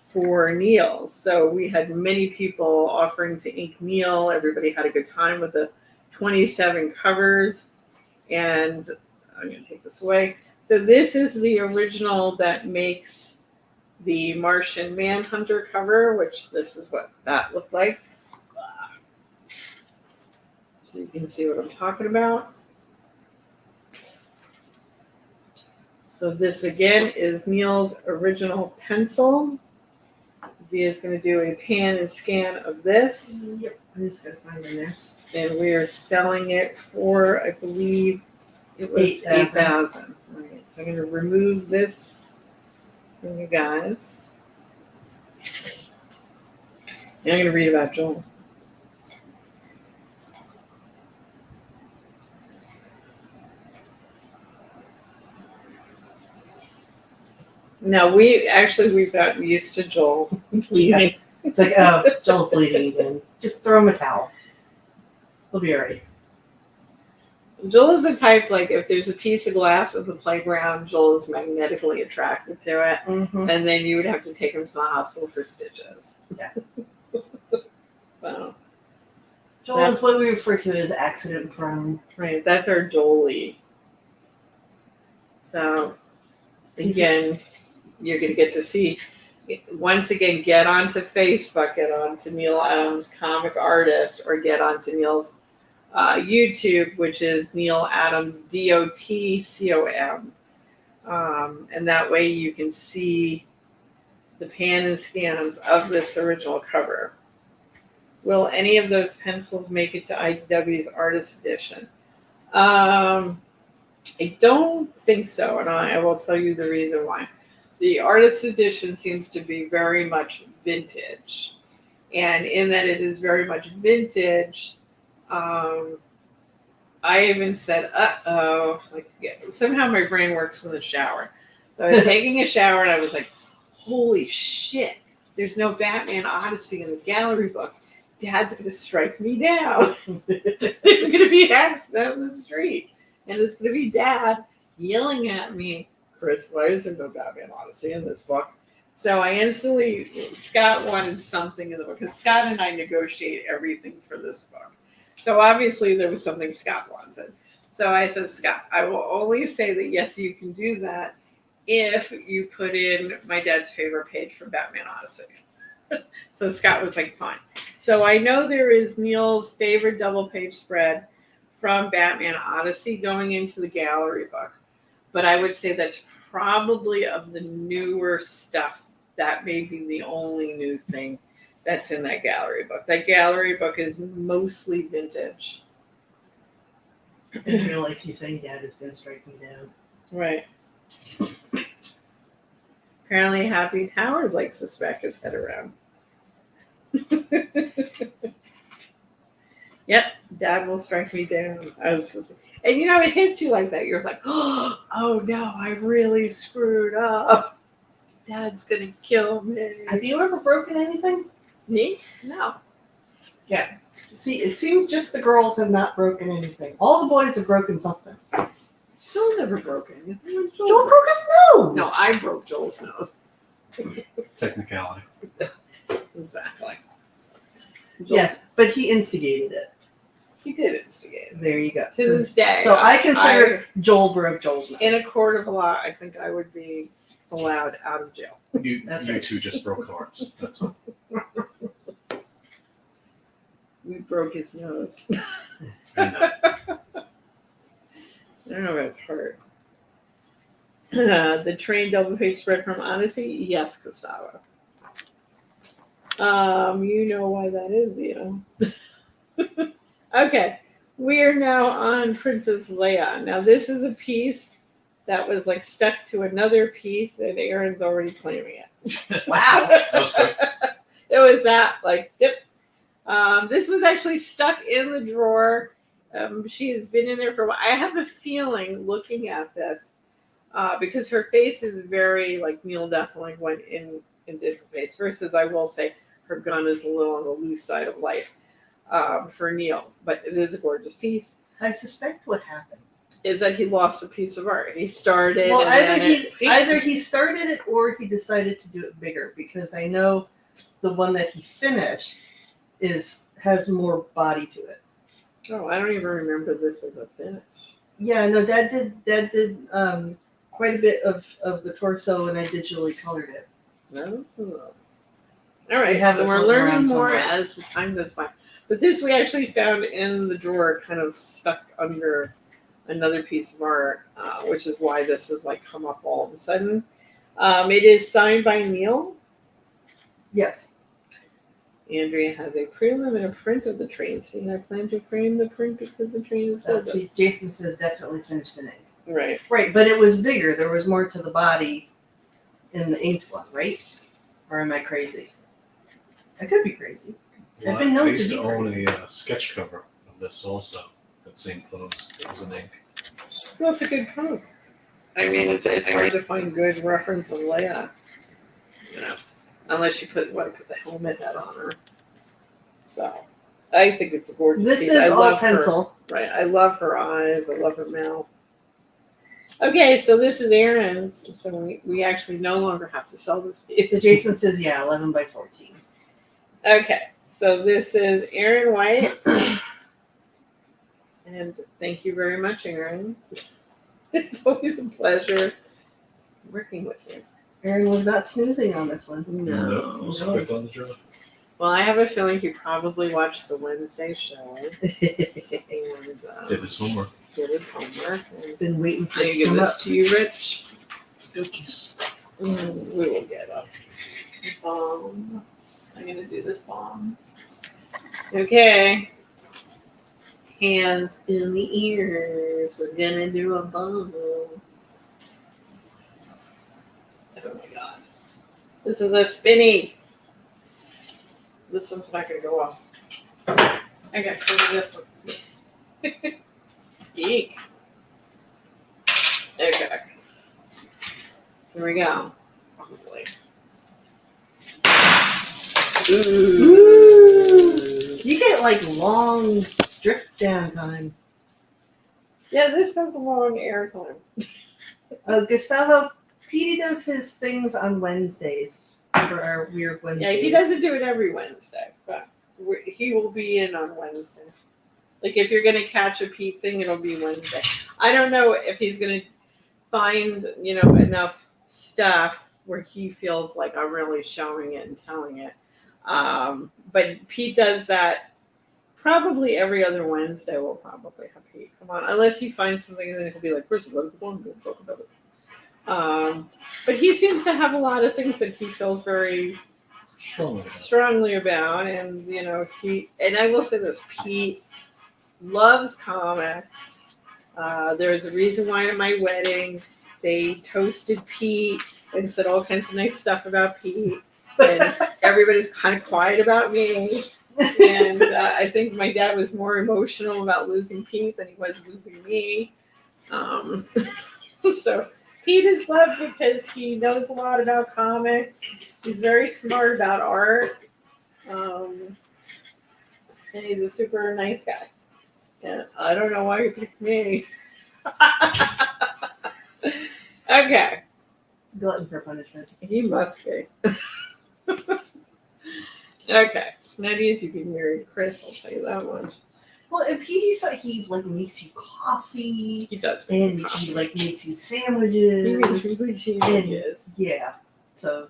A: for Neal. So we had many people offering to ink Neal. Everybody had a good time with the 27 covers. And I'm going to take this away. So this is the original that makes the Martian Manhunter cover, which this is what that looked like. So you can see what I'm talking about. So this again is Neal's original pencil. Zia is going to do a pan and scan of this,
B: Yep. I'm just gonna find in there.
A: and we are selling it for, I believe, it was
B: 8,000.
A: 8,000. All right, so I'm going to remove this from you guys. Now I'm going to read about Joel. Now we've gotten used to Joel bleeding.
B: It's like, oh, Joel's bleeding again. Just throw him a towel. He'll be alright.
A: Joel is the type, like, if there's a piece of glass at the playground, Joel is magnetically attracted to it.
B: Mm-hmm.
A: And then you would have to take him to the hospital for stitches.
B: Yeah.
A: So,
B: Joel is what we refer to as accident prone.
A: right, that's our Jolie. So, again, you're going to get to see, once again, get onto Facebook, get onto Neal Adams Comic Artist, or get onto Neal's YouTube, which is Neal Adams DOTCOM. And that way you can see the pan and scans of this original cover. Will any of those pencils make it to IDW's Artist Edition? I don't think so, and I will tell you the reason why. The Artist Edition seems to be very much vintage. And in that it is very much vintage, I even said, like, somehow my brain works in the shower. So I was taking a shower and I was like, holy shit, there's no Batman Odyssey in the gallery book. Dad's going to strike me down. There's going to be an accident on the street. And it's going to be Dad yelling at me, Chris, why is there no Batman Odyssey in this book? So I instantly, Scott wanted something in the book, because Scott and I negotiate everything for this book. So obviously there was something Scott wanted. So I said, Scott, I will only say that yes, you can do that if you put in my dad's favorite page from Batman Odyssey. So Scott was like, fine. So I know there is Neal's favorite double page spread from Batman Odyssey going into the gallery book. But I would say that's probably of the newer stuff, that may be the only new thing that's in that gallery book. That gallery book is mostly vintage.
B: I feel like she's saying Dad is going to strike me down.
A: Right. Apparently Happy Towers likes to smack his head around. Yep, Dad will strike me down. I was just, and you know, it hits you like that. You're like, oh no, I really screwed up. Dad's gonna kill me.
B: Have you ever broken anything?
A: Me? No.
B: Yeah. See, it seems just the girls have not broken anything. All the boys have broken something.
A: Joel never broke anything.
B: Joel broke his nose!
A: No, I broke Joel's nose.
C: Technicality.
A: Exactly.
B: Yes, but he instigated it.
A: He did instigate it.
B: There you go.
A: To this day.
B: So I consider Joel broke Joel's nose.
A: In a court of law, I think I would be allowed out of jail.
C: You
B: That's right.
C: two just broke hearts. That's all.
A: We broke his nose.
C: And,
A: I don't know if it's hurt. The train double page spread from Odyssey? Yes, Gustavo. You know why that is, you know. Okay, we are now on Princess Leia. Now this is a piece that was like stuck to another piece, and Aaron's already claiming it.
B: Wow.
C: that was good.
A: It was that, like, yep. This was actually stuck in the drawer. She has been in there for a while. I have a feeling looking at this, because her face is very, like, Neal definitely went in and did her face, versus I will say her gun is a little on the loose side of life for Neal. But it is a gorgeous piece.
B: I suspect what happened
A: Is that he lost a piece of art. He started.
B: Well,
A: and
B: either he started it or he decided to do it bigger, because I know the one that he finished has more body to it.
A: Oh, I don't even remember this as a finish.
B: Yeah, no, Dad did quite a bit of the torso, and I digitally colored it.
A: No. All right,
B: We have
A: so
B: it
A: we're
B: floating
A: learning
B: around
A: more
B: somewhere.
A: as the time goes by. But this we actually found in the drawer, kind of stuck under another piece of art, which is why this has like come up all of a sudden. It is signed by Neal.
B: Yes.
A: Andrea has a prelim and a print of the train scene. I plan to frame the print because the train is
B: See,
A: gorgeous.
B: Jason says definitely finished in ink.
A: Right.
B: Right, but it was bigger. There was more to the body in the inked one, right? Or am I crazy? I could be crazy. I've been known
C: I
B: to
C: used
B: be
C: to own
B: crazy.
C: a sketch cover of this also. That same pose. It was an ink.
A: Well, it's a good pose. I mean, it's hard to find good reference and layout. You know, unless you put the helmet head on her. So, I think it's a gorgeous
B: This
A: piece.
B: is
A: I
B: all
A: love
B: pencil.
A: her. Right. I love her eyes. I love her mouth. Okay, so this is Aaron's. So we actually no longer have to sell this piece.
B: So Jason says, yeah, 11 by 14.
A: Okay, so this is Aaron White. And thank you very much, Aaron. It's always a pleasure working with you.
B: Aaron was not snoozing on this one.
A: No.
C: It was quick on the draw.
A: Well, I have a feeling he probably watched the Wednesday show and
C: Did his homework.
A: did his homework. And
B: Been waiting for
A: I
B: it to
A: give
B: come
A: this
B: up.
A: to you, Rich.
C: Cookies.
A: We will get a bomb. I'm going to do this bomb. Okay. Hands in the ears. We're going to do a bomb. Oh my God. This is a spinny. This one's not going to go off. I got to do this one. Geek. Okay. Here we go. Probably.
B: Ooh. You get like long drift down time.
A: Yeah, this has a long air time.
B: Gustavo, Petey does his things on Wednesdays for our weird Wednesdays.
A: Yeah, he doesn't do it every Wednesday, but he will be in on Wednesday. Like if you're gonna catch a Pete thing, it'll be Wednesday. I don't know if he's gonna find enough stuff where he feels like I'm really showing it and telling it. But Pete does that probably every other Wednesday. We'll probably have Pete come on, unless he finds something and then he'll be like, "First, let go and we'll talk about it." But he seems to have a lot of things that he feels very strongly about, and and I will say this: Pete loves comics. There's a reason why at my wedding they toasted Pete and said all kinds of nice stuff about Pete, and everybody's kind of quiet about me. And I think my dad was more emotional about losing Pete than he was losing me. So Pete is loved because he knows a lot about comics. He's very smart about art. And he's a super nice guy. And I don't know why you picked me. Okay.
B: It's glutton for punishment.
A: He must be. Okay. It's not easy being married to Chris, I'll tell you that much.
B: Well, and Petey's like he makes you coffee.
A: He does.
B: And he makes you sandwiches.
A: He makes really sandwiches.
B: Yeah. So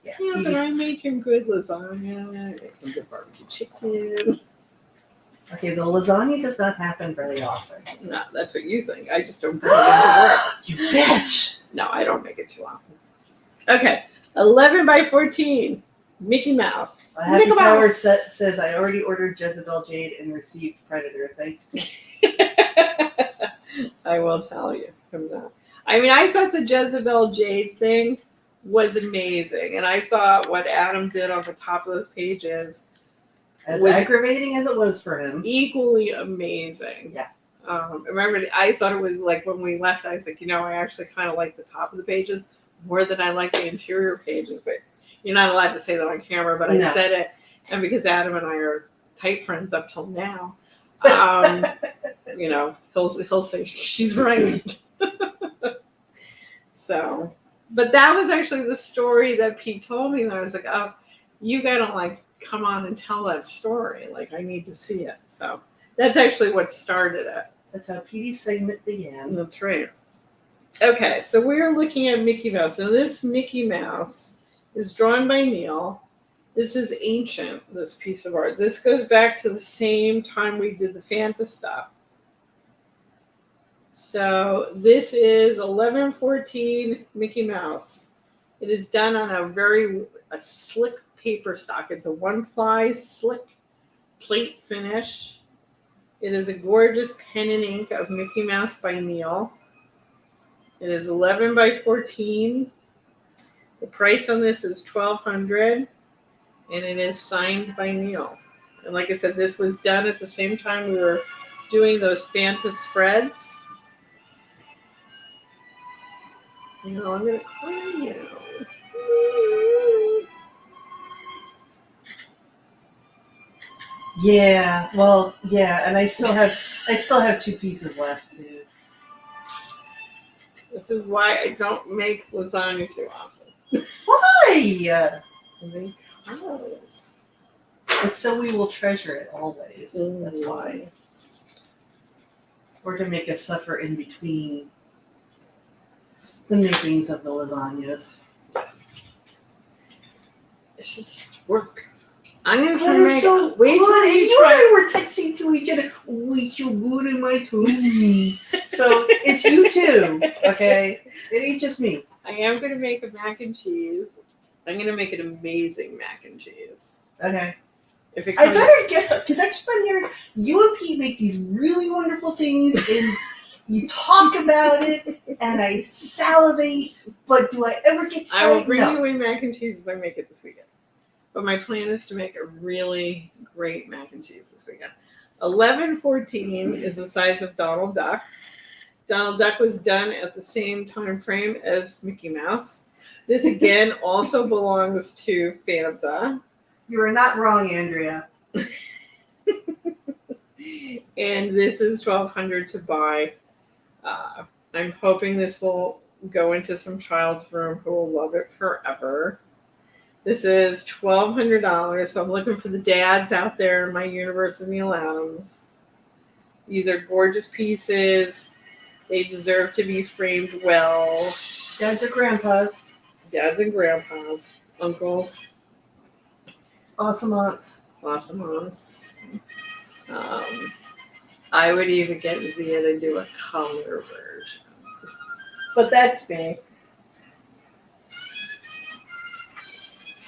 B: yeah.
A: Yeah, but I make him good lasagna. I make him good barbecue chicken.
B: Okay, the lasagna does not happen very often.
A: No, that's what you think. I just don't bring it into work.
B: You bitch!
A: No, I don't make it too often. Okay, 11 by 14. Mickey Mouse.
B: A happy
A: Mickey
B: Power
A: Mouse.
B: says, I already ordered Jezebel Jade and received Predator. Thanks.
A: I will tell you from that. I mean, I thought the Jezebel Jade thing was amazing. And I thought what Adam did on the top of those pages
B: As
A: was
B: aggravating as it was for him.
A: equally amazing.
B: Yeah.
A: Remember, I thought it was like when we left, I was like, I actually kind of like the top of the pages more than I like the interior pages. But you're not allowed to say that on camera, but I said it. And because Adam and I are tight friends up till now, he'll say, she's right. So, but that was actually the story that Pete told me. And I was like, oh, you gotta come on and tell that story. Like, I need to see it. So that's actually what started it.
B: That's how Petey's segment began.
A: That's right. Okay, so we're looking at Mickey Mouse. Now this Mickey Mouse is drawn by Neal. This is ancient, this piece of art. This goes back to the same time we did the Fanta stuff. So this is 1114 Mickey Mouse. It is done on a slick paper stock. It's a 1-ply slick plate finish. It is a gorgeous pen and ink of Mickey Mouse by Neal. It is 11 by 14. The price on this is $1,200, and it is signed by Neal. And like I said, this was done at the same time we were doing those Fanta spreads. You know, I'm gonna cry now.
B: Yeah, well, yeah, and I still have 2 pieces left too.
A: This is why I don't make lasagna too often.
B: Why?
A: And they cause.
B: It's so we will treasure it always. That's why. Or to make us suffer in between the makings of the lasagnas.
A: Yes. This is work. I'm gonna try
B: That
A: to
B: is
A: make
B: so
A: wait till
B: good. And
A: you
B: you and
A: try.
B: I were texting to each other. We so good in my tummy. So it's you too, okay? It ain't just me.
A: I am gonna make a mac and cheese. I'm gonna make an amazing mac and cheese.
B: Okay.
A: If it
B: I
A: comes,
B: better get some, because I keep on hearing you and Pete make these really wonderful things, and you talk about it, and I salivate, but do I ever get to try
A: I will
B: it?
A: bring
B: No.
A: you away mac and cheese if I make it this weekend. But my plan is to make a really great mac and cheese this weekend. 1114 is the size of Donald Duck. Donald Duck was done at the same time frame as Mickey Mouse. This again also belongs to Fanta.
B: You are not wrong, Andrea.
A: And this is $1,200 to buy. I'm hoping this will go into some child's room who will love it forever. This is $1,200, so I'm looking for the dads out there in my universe of Neal Adams. These are gorgeous pieces. They deserve to be framed well.
B: Dads or grandpas.
A: Dads and grandpas, uncles,
B: Awesome aunts.
A: awesome moms. I would even get Zia to do a color version. But that's me.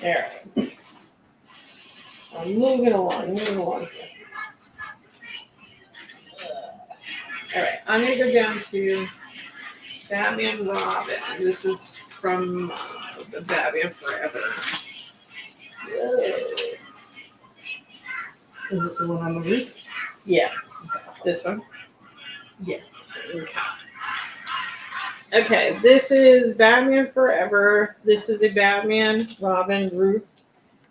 A: All right. I'm moving along here. All right, I'm going to go down to Batman Robin. This is from the Batman Forever. Whoa.
B: Is it the one on the roof?
A: Yeah, this one.
B: Yes.
A: Okay, this is Batman Forever. This is a Batman Robin roof.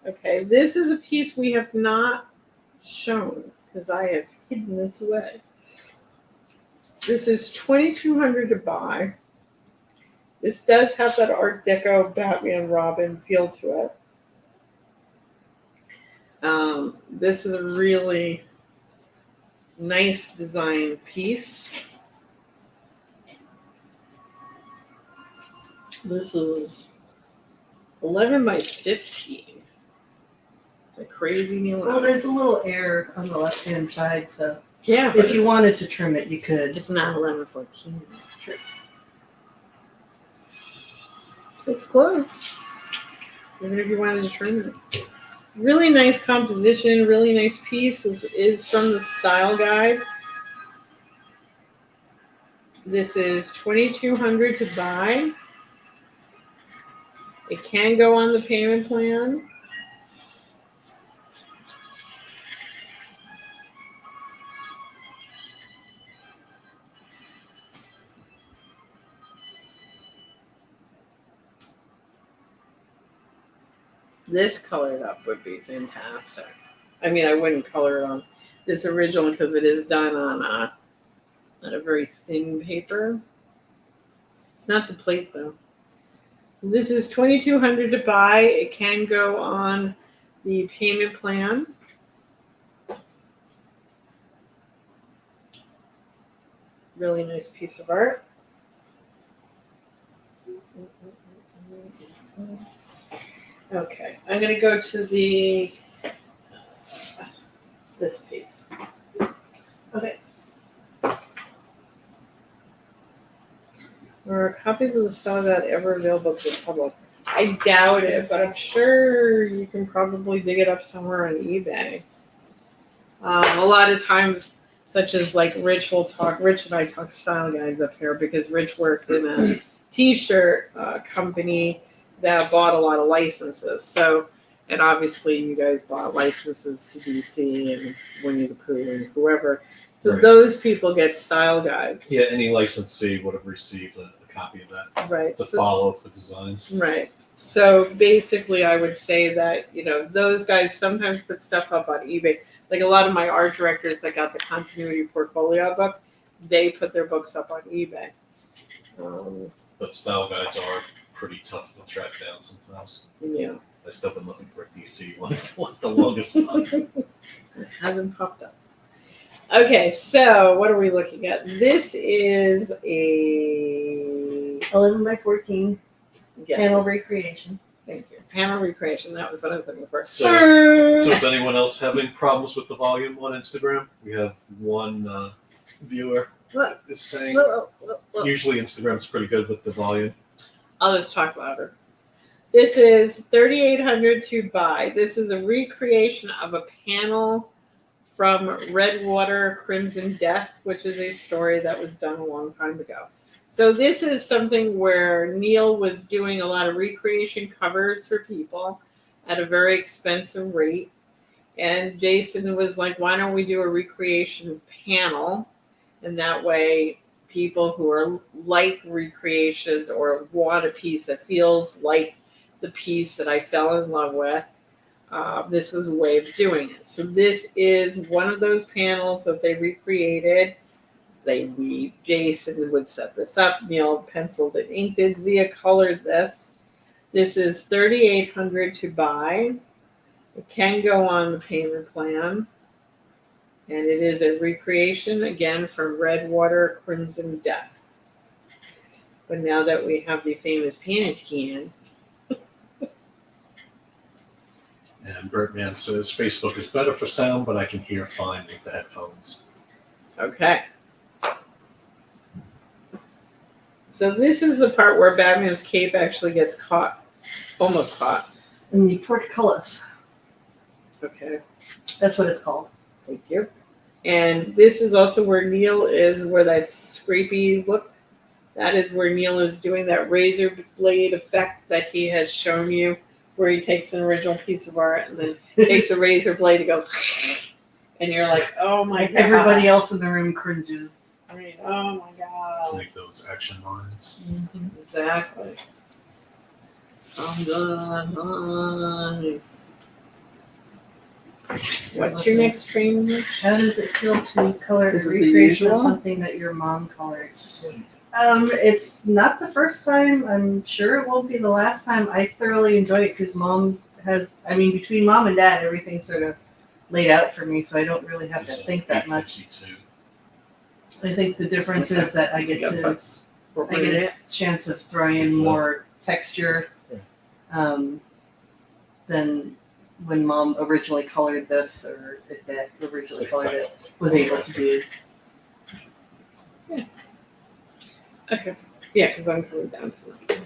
A: Okay, this is a piece we have not shown because I have hidden this away. This is $2,200 to buy. This does have that Art Deco Batman Robin feel to it. This is a really nice design piece. This is 11 by 15. It's a crazy Neal.
B: Well, there's a little air on the left-hand side, so
A: yeah.
B: if you wanted to trim it, you could.
A: It's not 11/14. True. It's close. Even if you wanted to trim it. Really nice composition. Really nice piece. This is from the Style Guide. This is $2,200 to buy. It can go on the payment plan. This colored up would be fantastic. I mean, I wouldn't color it on this original because it is done on a very thin paper. It's not the plate though. This is $2,200 to buy. It can go on the payment plan. Really nice piece of art. Okay, I'm going to go to the this piece.
B: Okay.
A: Are copies of the Style Guide ever available to the public? I doubt it, but I'm sure you can probably dig it up somewhere on eBay. A lot of times, such as like Rich and I talk style guides up here because Rich worked in a t-shirt company that bought a lot of licenses. So, and obviously you guys bought licenses to DC and Winnie the Pooh and whoever. So
C: Right.
A: those people get style guides.
C: Yeah, any licensee would have received a copy of that.
A: Right.
C: To follow for designs.
A: Right. So basically, I would say that, those guys sometimes put stuff up on eBay. Like a lot of my art directors that got the continuity portfolio book, they put their books up on eBay.
C: But style guides are pretty tough to track down sometimes.
A: Yeah.
C: I've still been looking for a DC one for the longest time.
A: It hasn't popped up. Okay, so what are we looking at? This is a
B: 11 by 14
A: yes,
B: panel recreation.
A: Thank you. Panel recreation. That was what I was looking for.
C: So is anyone else having problems with the volume on Instagram? We have one viewer
A: Look.
C: is saying
A: Look.
C: usually Instagram's pretty good with the volume.
A: I'll just talk louder. This is 3,800 to buy. This is a recreation of a panel from Redwater Crimson Death, which is a story that was done a long time ago. So this is something where Neal was doing a lot of recreation covers for people at a very expensive rate. And Jason was like, why don't we do a recreation panel? And that way people who are like recreations or want a piece that feels like the piece that I fell in love with, this was a way of doing it. So this is one of those panels that they recreated. Jason would set this up. Neal penciled and inked it. Zia colored this. This is 3,800 to buy. It can go on the payment plan. And it is a recreation, again, from Redwater Crimson Death. But now that we have the famous panty can.
C: And Bertman says Facebook is better for sound, but I can hear fine with the headphones.
A: Okay. So this is the part where Batman's cape actually gets caught. Almost caught.
B: And the portcullis.
A: Okay.
B: That's what it's called.
A: Thank you. And this is also where Neal is, where that scrapey look. That is where Neal is doing that razor blade effect that he has shown you, where he takes an original piece of art and then takes a razor blade and goes, and you're like, oh my God.
B: Everybody else in the room cringes.
A: I mean, oh my
C: To
A: God.
C: make those action lines.
B: Mm-hmm.
A: Exactly. I'm done. What's your next training?
B: How does it feel to color a
A: Is it the
B: recreation of
A: usual?
B: something that your mom colored? It's not the first time. I'm sure it won't be the last time. I thoroughly enjoy it because between mom and dad, everything's sort of laid out for me, so I don't really have to think that much.
C: 852.
B: I think the difference is that I get a chance of throwing in more texture than when mom originally colored this, or if dad originally colored it, was able to do.
A: Yeah. Okay. Yeah, because I'm coming down to that.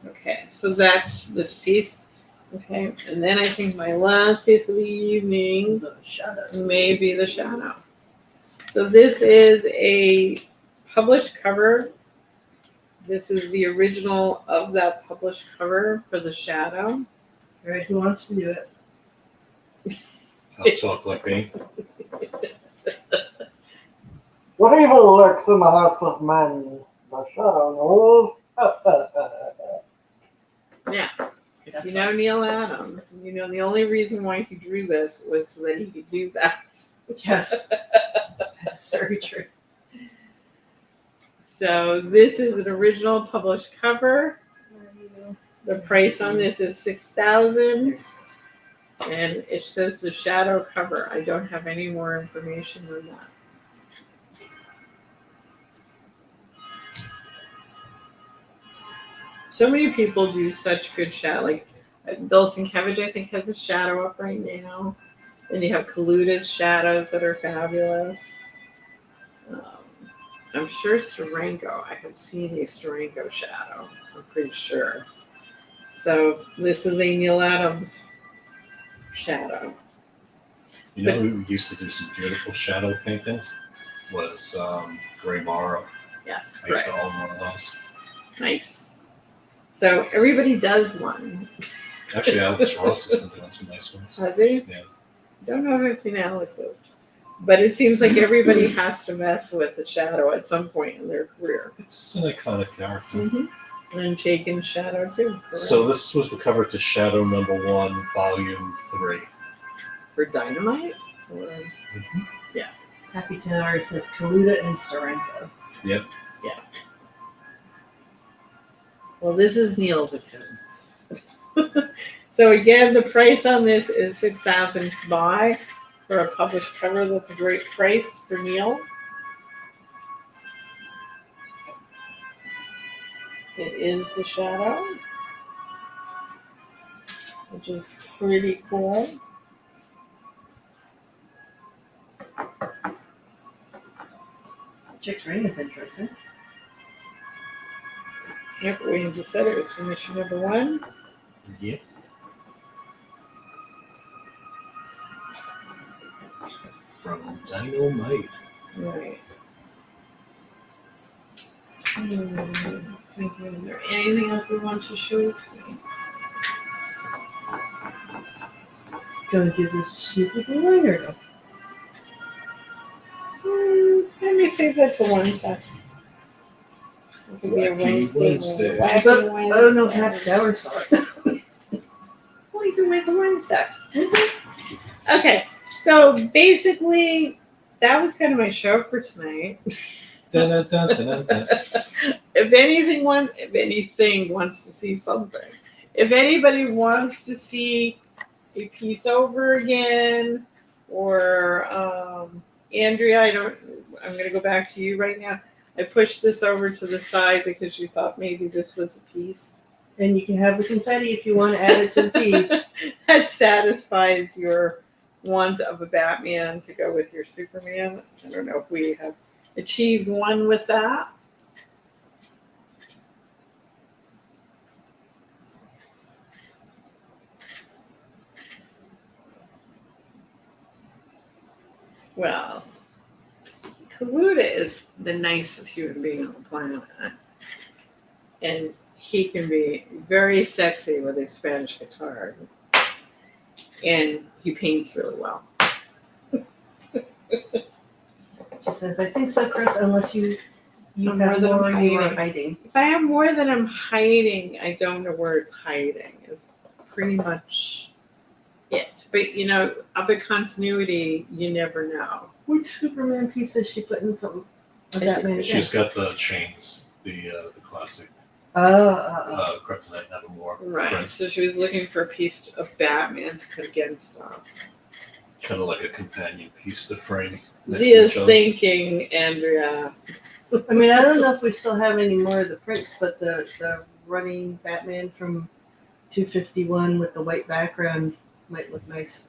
A: Okay, so that's this piece. Okay, and then I think my last piece of the evening
B: The shadow.
A: may be the shadow. So this is a published cover. This is the original of that published cover for the shadow.
B: All right, who wants to do it?
C: I'll talk like me.
D: What evil lurks in the hearts of men? The shadow knows.
A: Now, if you know Neal Adams, you know the only reason why he drew this was so that he could do that.
B: Yes, that's very true.
A: So this is an original published cover. The price on this is $6,000, and it says the shadow cover. I don't have any more information on that. So many people do such good shadow. Like Bill Sienkiewicz, I think, has a shadow up right now. And you have Kaluta's shadows that are fabulous. I'm sure Steranko. I have seen a Steranko shadow. I'm pretty sure. So this is a Neal Adams shadow.
C: You know who used to do some beautiful shadow paintings? Was Gray Morrow.
A: Yes,
C: I used
A: correct.
C: to own one of those.
A: Nice. So everybody does one.
C: Actually, Alex Ross has been doing some nice ones.
A: Has he?
C: Yeah.
A: Don't know if I've seen Alex's. But it seems like everybody has to mess with the shadow at some point in their career.
C: It's an iconic character.
A: Mm-hmm. And Jaken's shadow too. Correct.
C: So this was the cover to Shadow #1, Volume 3.
A: For Dynamite? Or...
C: Mm-hmm.
B: Happy Taylor says Kaluta and Steranko.
C: Yep.
A: Yeah. Well, this is Neal's attempt. So again, the price on this is $6,000 to buy for a published cover. That's a great price for Neal. It is the shadow, which is pretty cool.
B: Chick's ring is interesting.
A: Yep, William just said it was from issue #1.
C: Yep. From Dynamite.
A: Right. Is there anything else we want to show?
B: Gonna do this super one or no?
A: Let me save that to Wednesday. It could be a
C: Wacky
A: Wednesday.
C: Wednesday.
A: Wacky
B: I don't know if
A: Wednesday.
B: Happy Tower saw it.
A: Well, you can wait till Wednesday. Okay, so basically, that was kind of my show for tonight.
C: Dun, dun, dun, dun, dun.
A: If anything wants to see something, if anybody wants to see a piece over again, or Andrea, I'm going to go back to you right now. I pushed this over to the side because you thought maybe this was a piece.
B: And you can have the confetti if you want to add it to the piece.
A: That satisfies your want of a Batman to go with your Superman. I don't know if we have achieved one with that. Well, Kaluta is the nicest human being on the planet. And he can be very sexy with a Spanish guitar. And he paints really well.
B: She says, I think so, Chris, unless you
A: I'm
B: have
A: more than
B: more you are
A: hiding.
B: hiding.
A: If I have more than I'm hiding, I don't know where it's hiding. It's pretty much it. But, you know, up at continuity, you never know.
B: Which Superman piece is she putting something of Batman against?
C: She's got the chains, the classic Kryptonite Nevermore.
A: Right.
C: print.
A: So she was looking for a piece of Batman to put against them.
C: Kind of like a companion piece to frame. next to
A: Zia's
C: each other.
A: thinking, Andrea.
B: I mean, I don't know if we still have any more of the prints, but the running Batman from 251 with the white background might look nice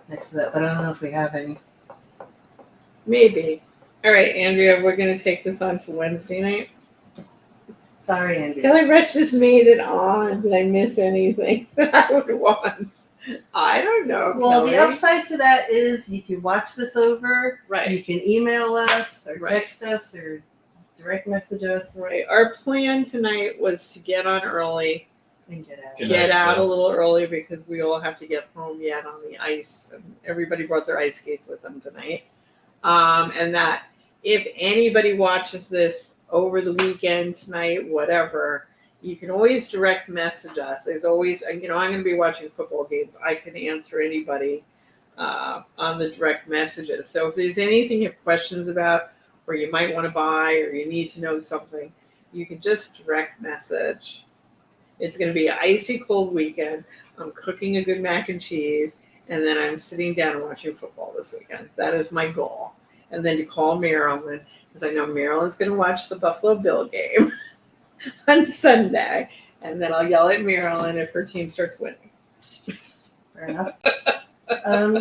B: next to that, but I don't know if we have any.
A: Maybe. All right, Andrea, we're going to take this on to Wednesday night.
B: Sorry, Andy.
A: Kelly Rush just made it on. Did I miss anything that I would want? I don't know.
B: Well, the
A: Kelly.
B: upside to that is you can watch this over.
A: Right.
B: You can email us or
A: Right.
B: text us or direct message us
A: Right. Our plan tonight was to get on early,
B: and get out.
C: Good
A: get
C: night,
A: out
C: Phil.
A: a little early because we all have to get home yet on the ice. And everybody brought their ice skates with them tonight. And that if anybody watches this over the weekend, tonight, whatever, you can always direct message us. There's always, I'm going to be watching football games. I can answer anybody on the direct messages. So if there's anything you have questions about, or you might want to buy, or you need to know something, you can just direct message. It's going to be an icy cold weekend. I'm cooking a good mac and cheese, and then I'm sitting down and watching football this weekend. That is my goal. And then to call Marilyn, because I know Marilyn's going to watch the Buffalo Bill game on Sunday, and then I'll yell at Marilyn if her team starts winning.
B: Fair enough.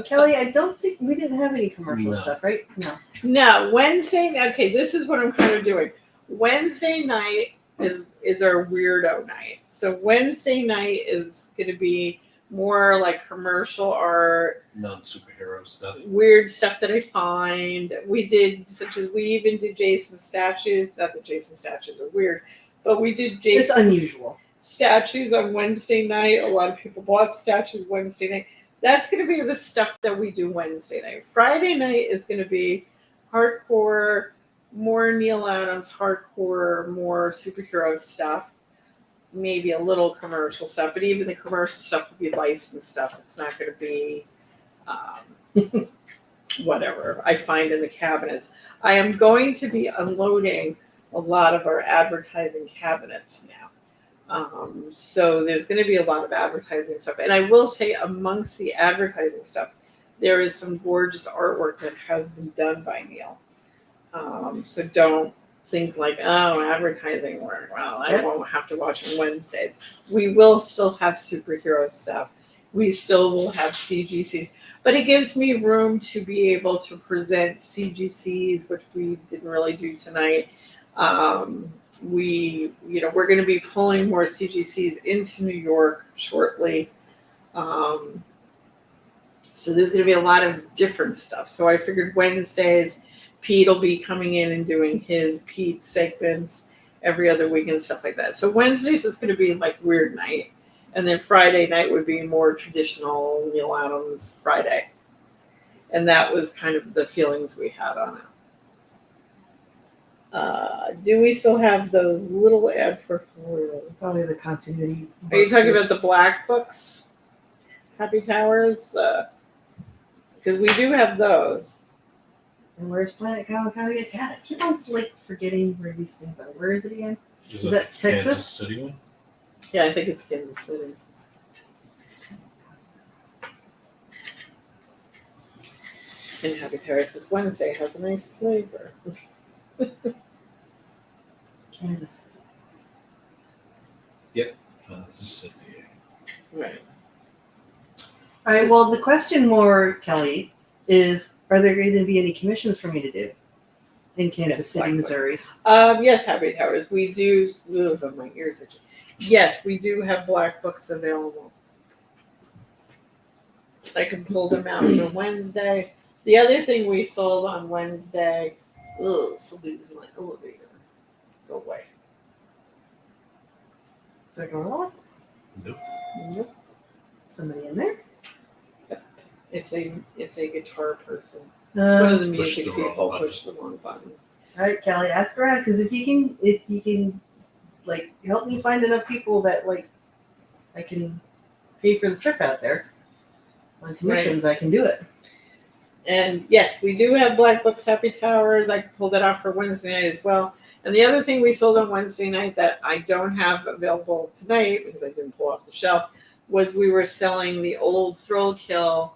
B: Kelly, I don't think we didn't have any commercial
C: No.
B: stuff, right? No.
A: No, Wednesday. Okay, this is what I'm kind of doing. Wednesday night is our weirdo night. So Wednesday night is going to be more like commercial art,
C: Non-superhero stuff.
A: weird stuff that I find. We even did Jason statues. Not that Jason statues are weird, but we did Jason.
B: It's unusual.
A: Statues on Wednesday night. A lot of people bought statues Wednesday night. That's going to be the stuff that we do Wednesday night. Friday night is going to be hardcore, more Neal Adams, hardcore, more superhero stuff. Maybe a little commercial stuff, but even the commercial stuff will be licensed stuff. It's not going to be whatever I find in the cabinets. I am going to be unloading a lot of our advertising cabinets now. So there's going to be a lot of advertising stuff. And I will say amongst the advertising stuff, there is some gorgeous artwork that has been done by Neal. So don't think like, oh, advertising work. Well, I won't have to watch on Wednesdays. We will still have superhero stuff. We still will have CGCs. But it gives me room to be able to present CGCs, which we didn't really do tonight. We're going to be pulling more CGCs into New York shortly. So there's going to be a lot of different stuff. So I figured Wednesdays, Pete will be coming in and doing his Pete segments every other week and stuff like that. So Wednesdays is going to be like weird night. And then Friday night would be more traditional Neal Adams Friday. And that was kind of the feelings we had on it. Do we still have those little ad portfolios?
B: Probably the continuity.
A: Are you talking about the black books? Happy Towers? Because we do have those.
B: And where's Planet Comic Con again? God, I keep on forgetting where these things are. Where is it again?
C: Is
B: that Texas?
C: Kansas City one?
A: Yeah, I think it's Kansas City. And Happy Towers says Wednesday has a nice flavor.
B: Kansas.
C: Kansas City.
A: Right.
B: All right. Well, the question more, Kelly, is: are there going to be any commissions for me to do in Kansas
A: Yes,
B: City,
A: likely.
B: Missouri?
A: Yes, Happy Towers. We do. Ugh, my ears itching. Yes, we do have black books available. I can pull them out for Wednesday. The other thing we sold on Wednesday. Ugh, somebody's in my elevator. Go away.
B: Is there a door locked?
C: Nope.
A: Nope.
B: Somebody in there?
A: It's a guitar person. One of the
C: Push
A: music
C: the wrong
A: people
C: button.
A: pushed the wrong button.
B: All right, Kelly, ask around because if you can, like, help me find enough people that like I can pay for the trip out there on commissions, I can do it.
A: And yes, we do have Black Books Happy Towers. I can pull that off for Wednesday night as well. And the other thing we sold on Wednesday night that I don't have available tonight because I didn't pull off the shelf was we were selling the old Thrill Kill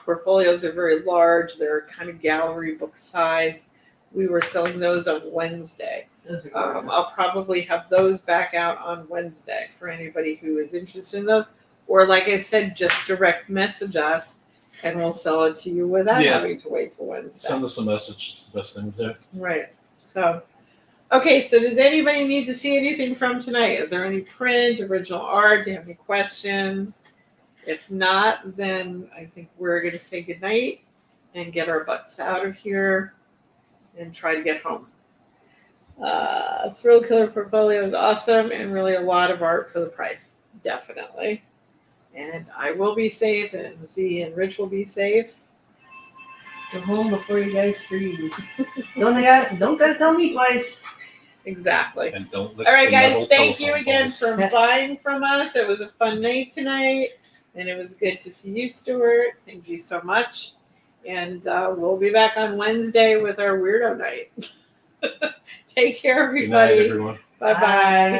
A: portfolios. They're very large. They're kind of gallery book size. We were selling those on Wednesday.
B: Those are gorgeous.
A: I'll probably have those back out on Wednesday for anybody who is interested in those. Or like I said, just direct message us and we'll sell it to you without having to wait till Wednesday.
C: Send us a message. It's the best thing to do.
A: Right. So, okay. So does anybody need to see anything from tonight? Is there any print, original art? Do you have any questions? If not, then I think we're going to say goodnight and get our butts out of here and try to get home. Thrill Killer portfolio is awesome and really a lot of art for the price. Definitely. And I will be safe and Z and Rich will be safe.
B: Go home before you guys freeze. Don't gotta tell me twice.
A: Exactly.
C: And don't lick
A: All right,
C: the
A: guys.
C: metal
A: Thank you
C: telephone
A: again
C: poles.
A: for buying from us. It was a fun night tonight, and it was good to see you, Stuart. Thank you so much. And we'll be back on Wednesday with our weirdo night. Take care,
C: Good night,
A: everybody.
C: everyone.
A: Bye-bye.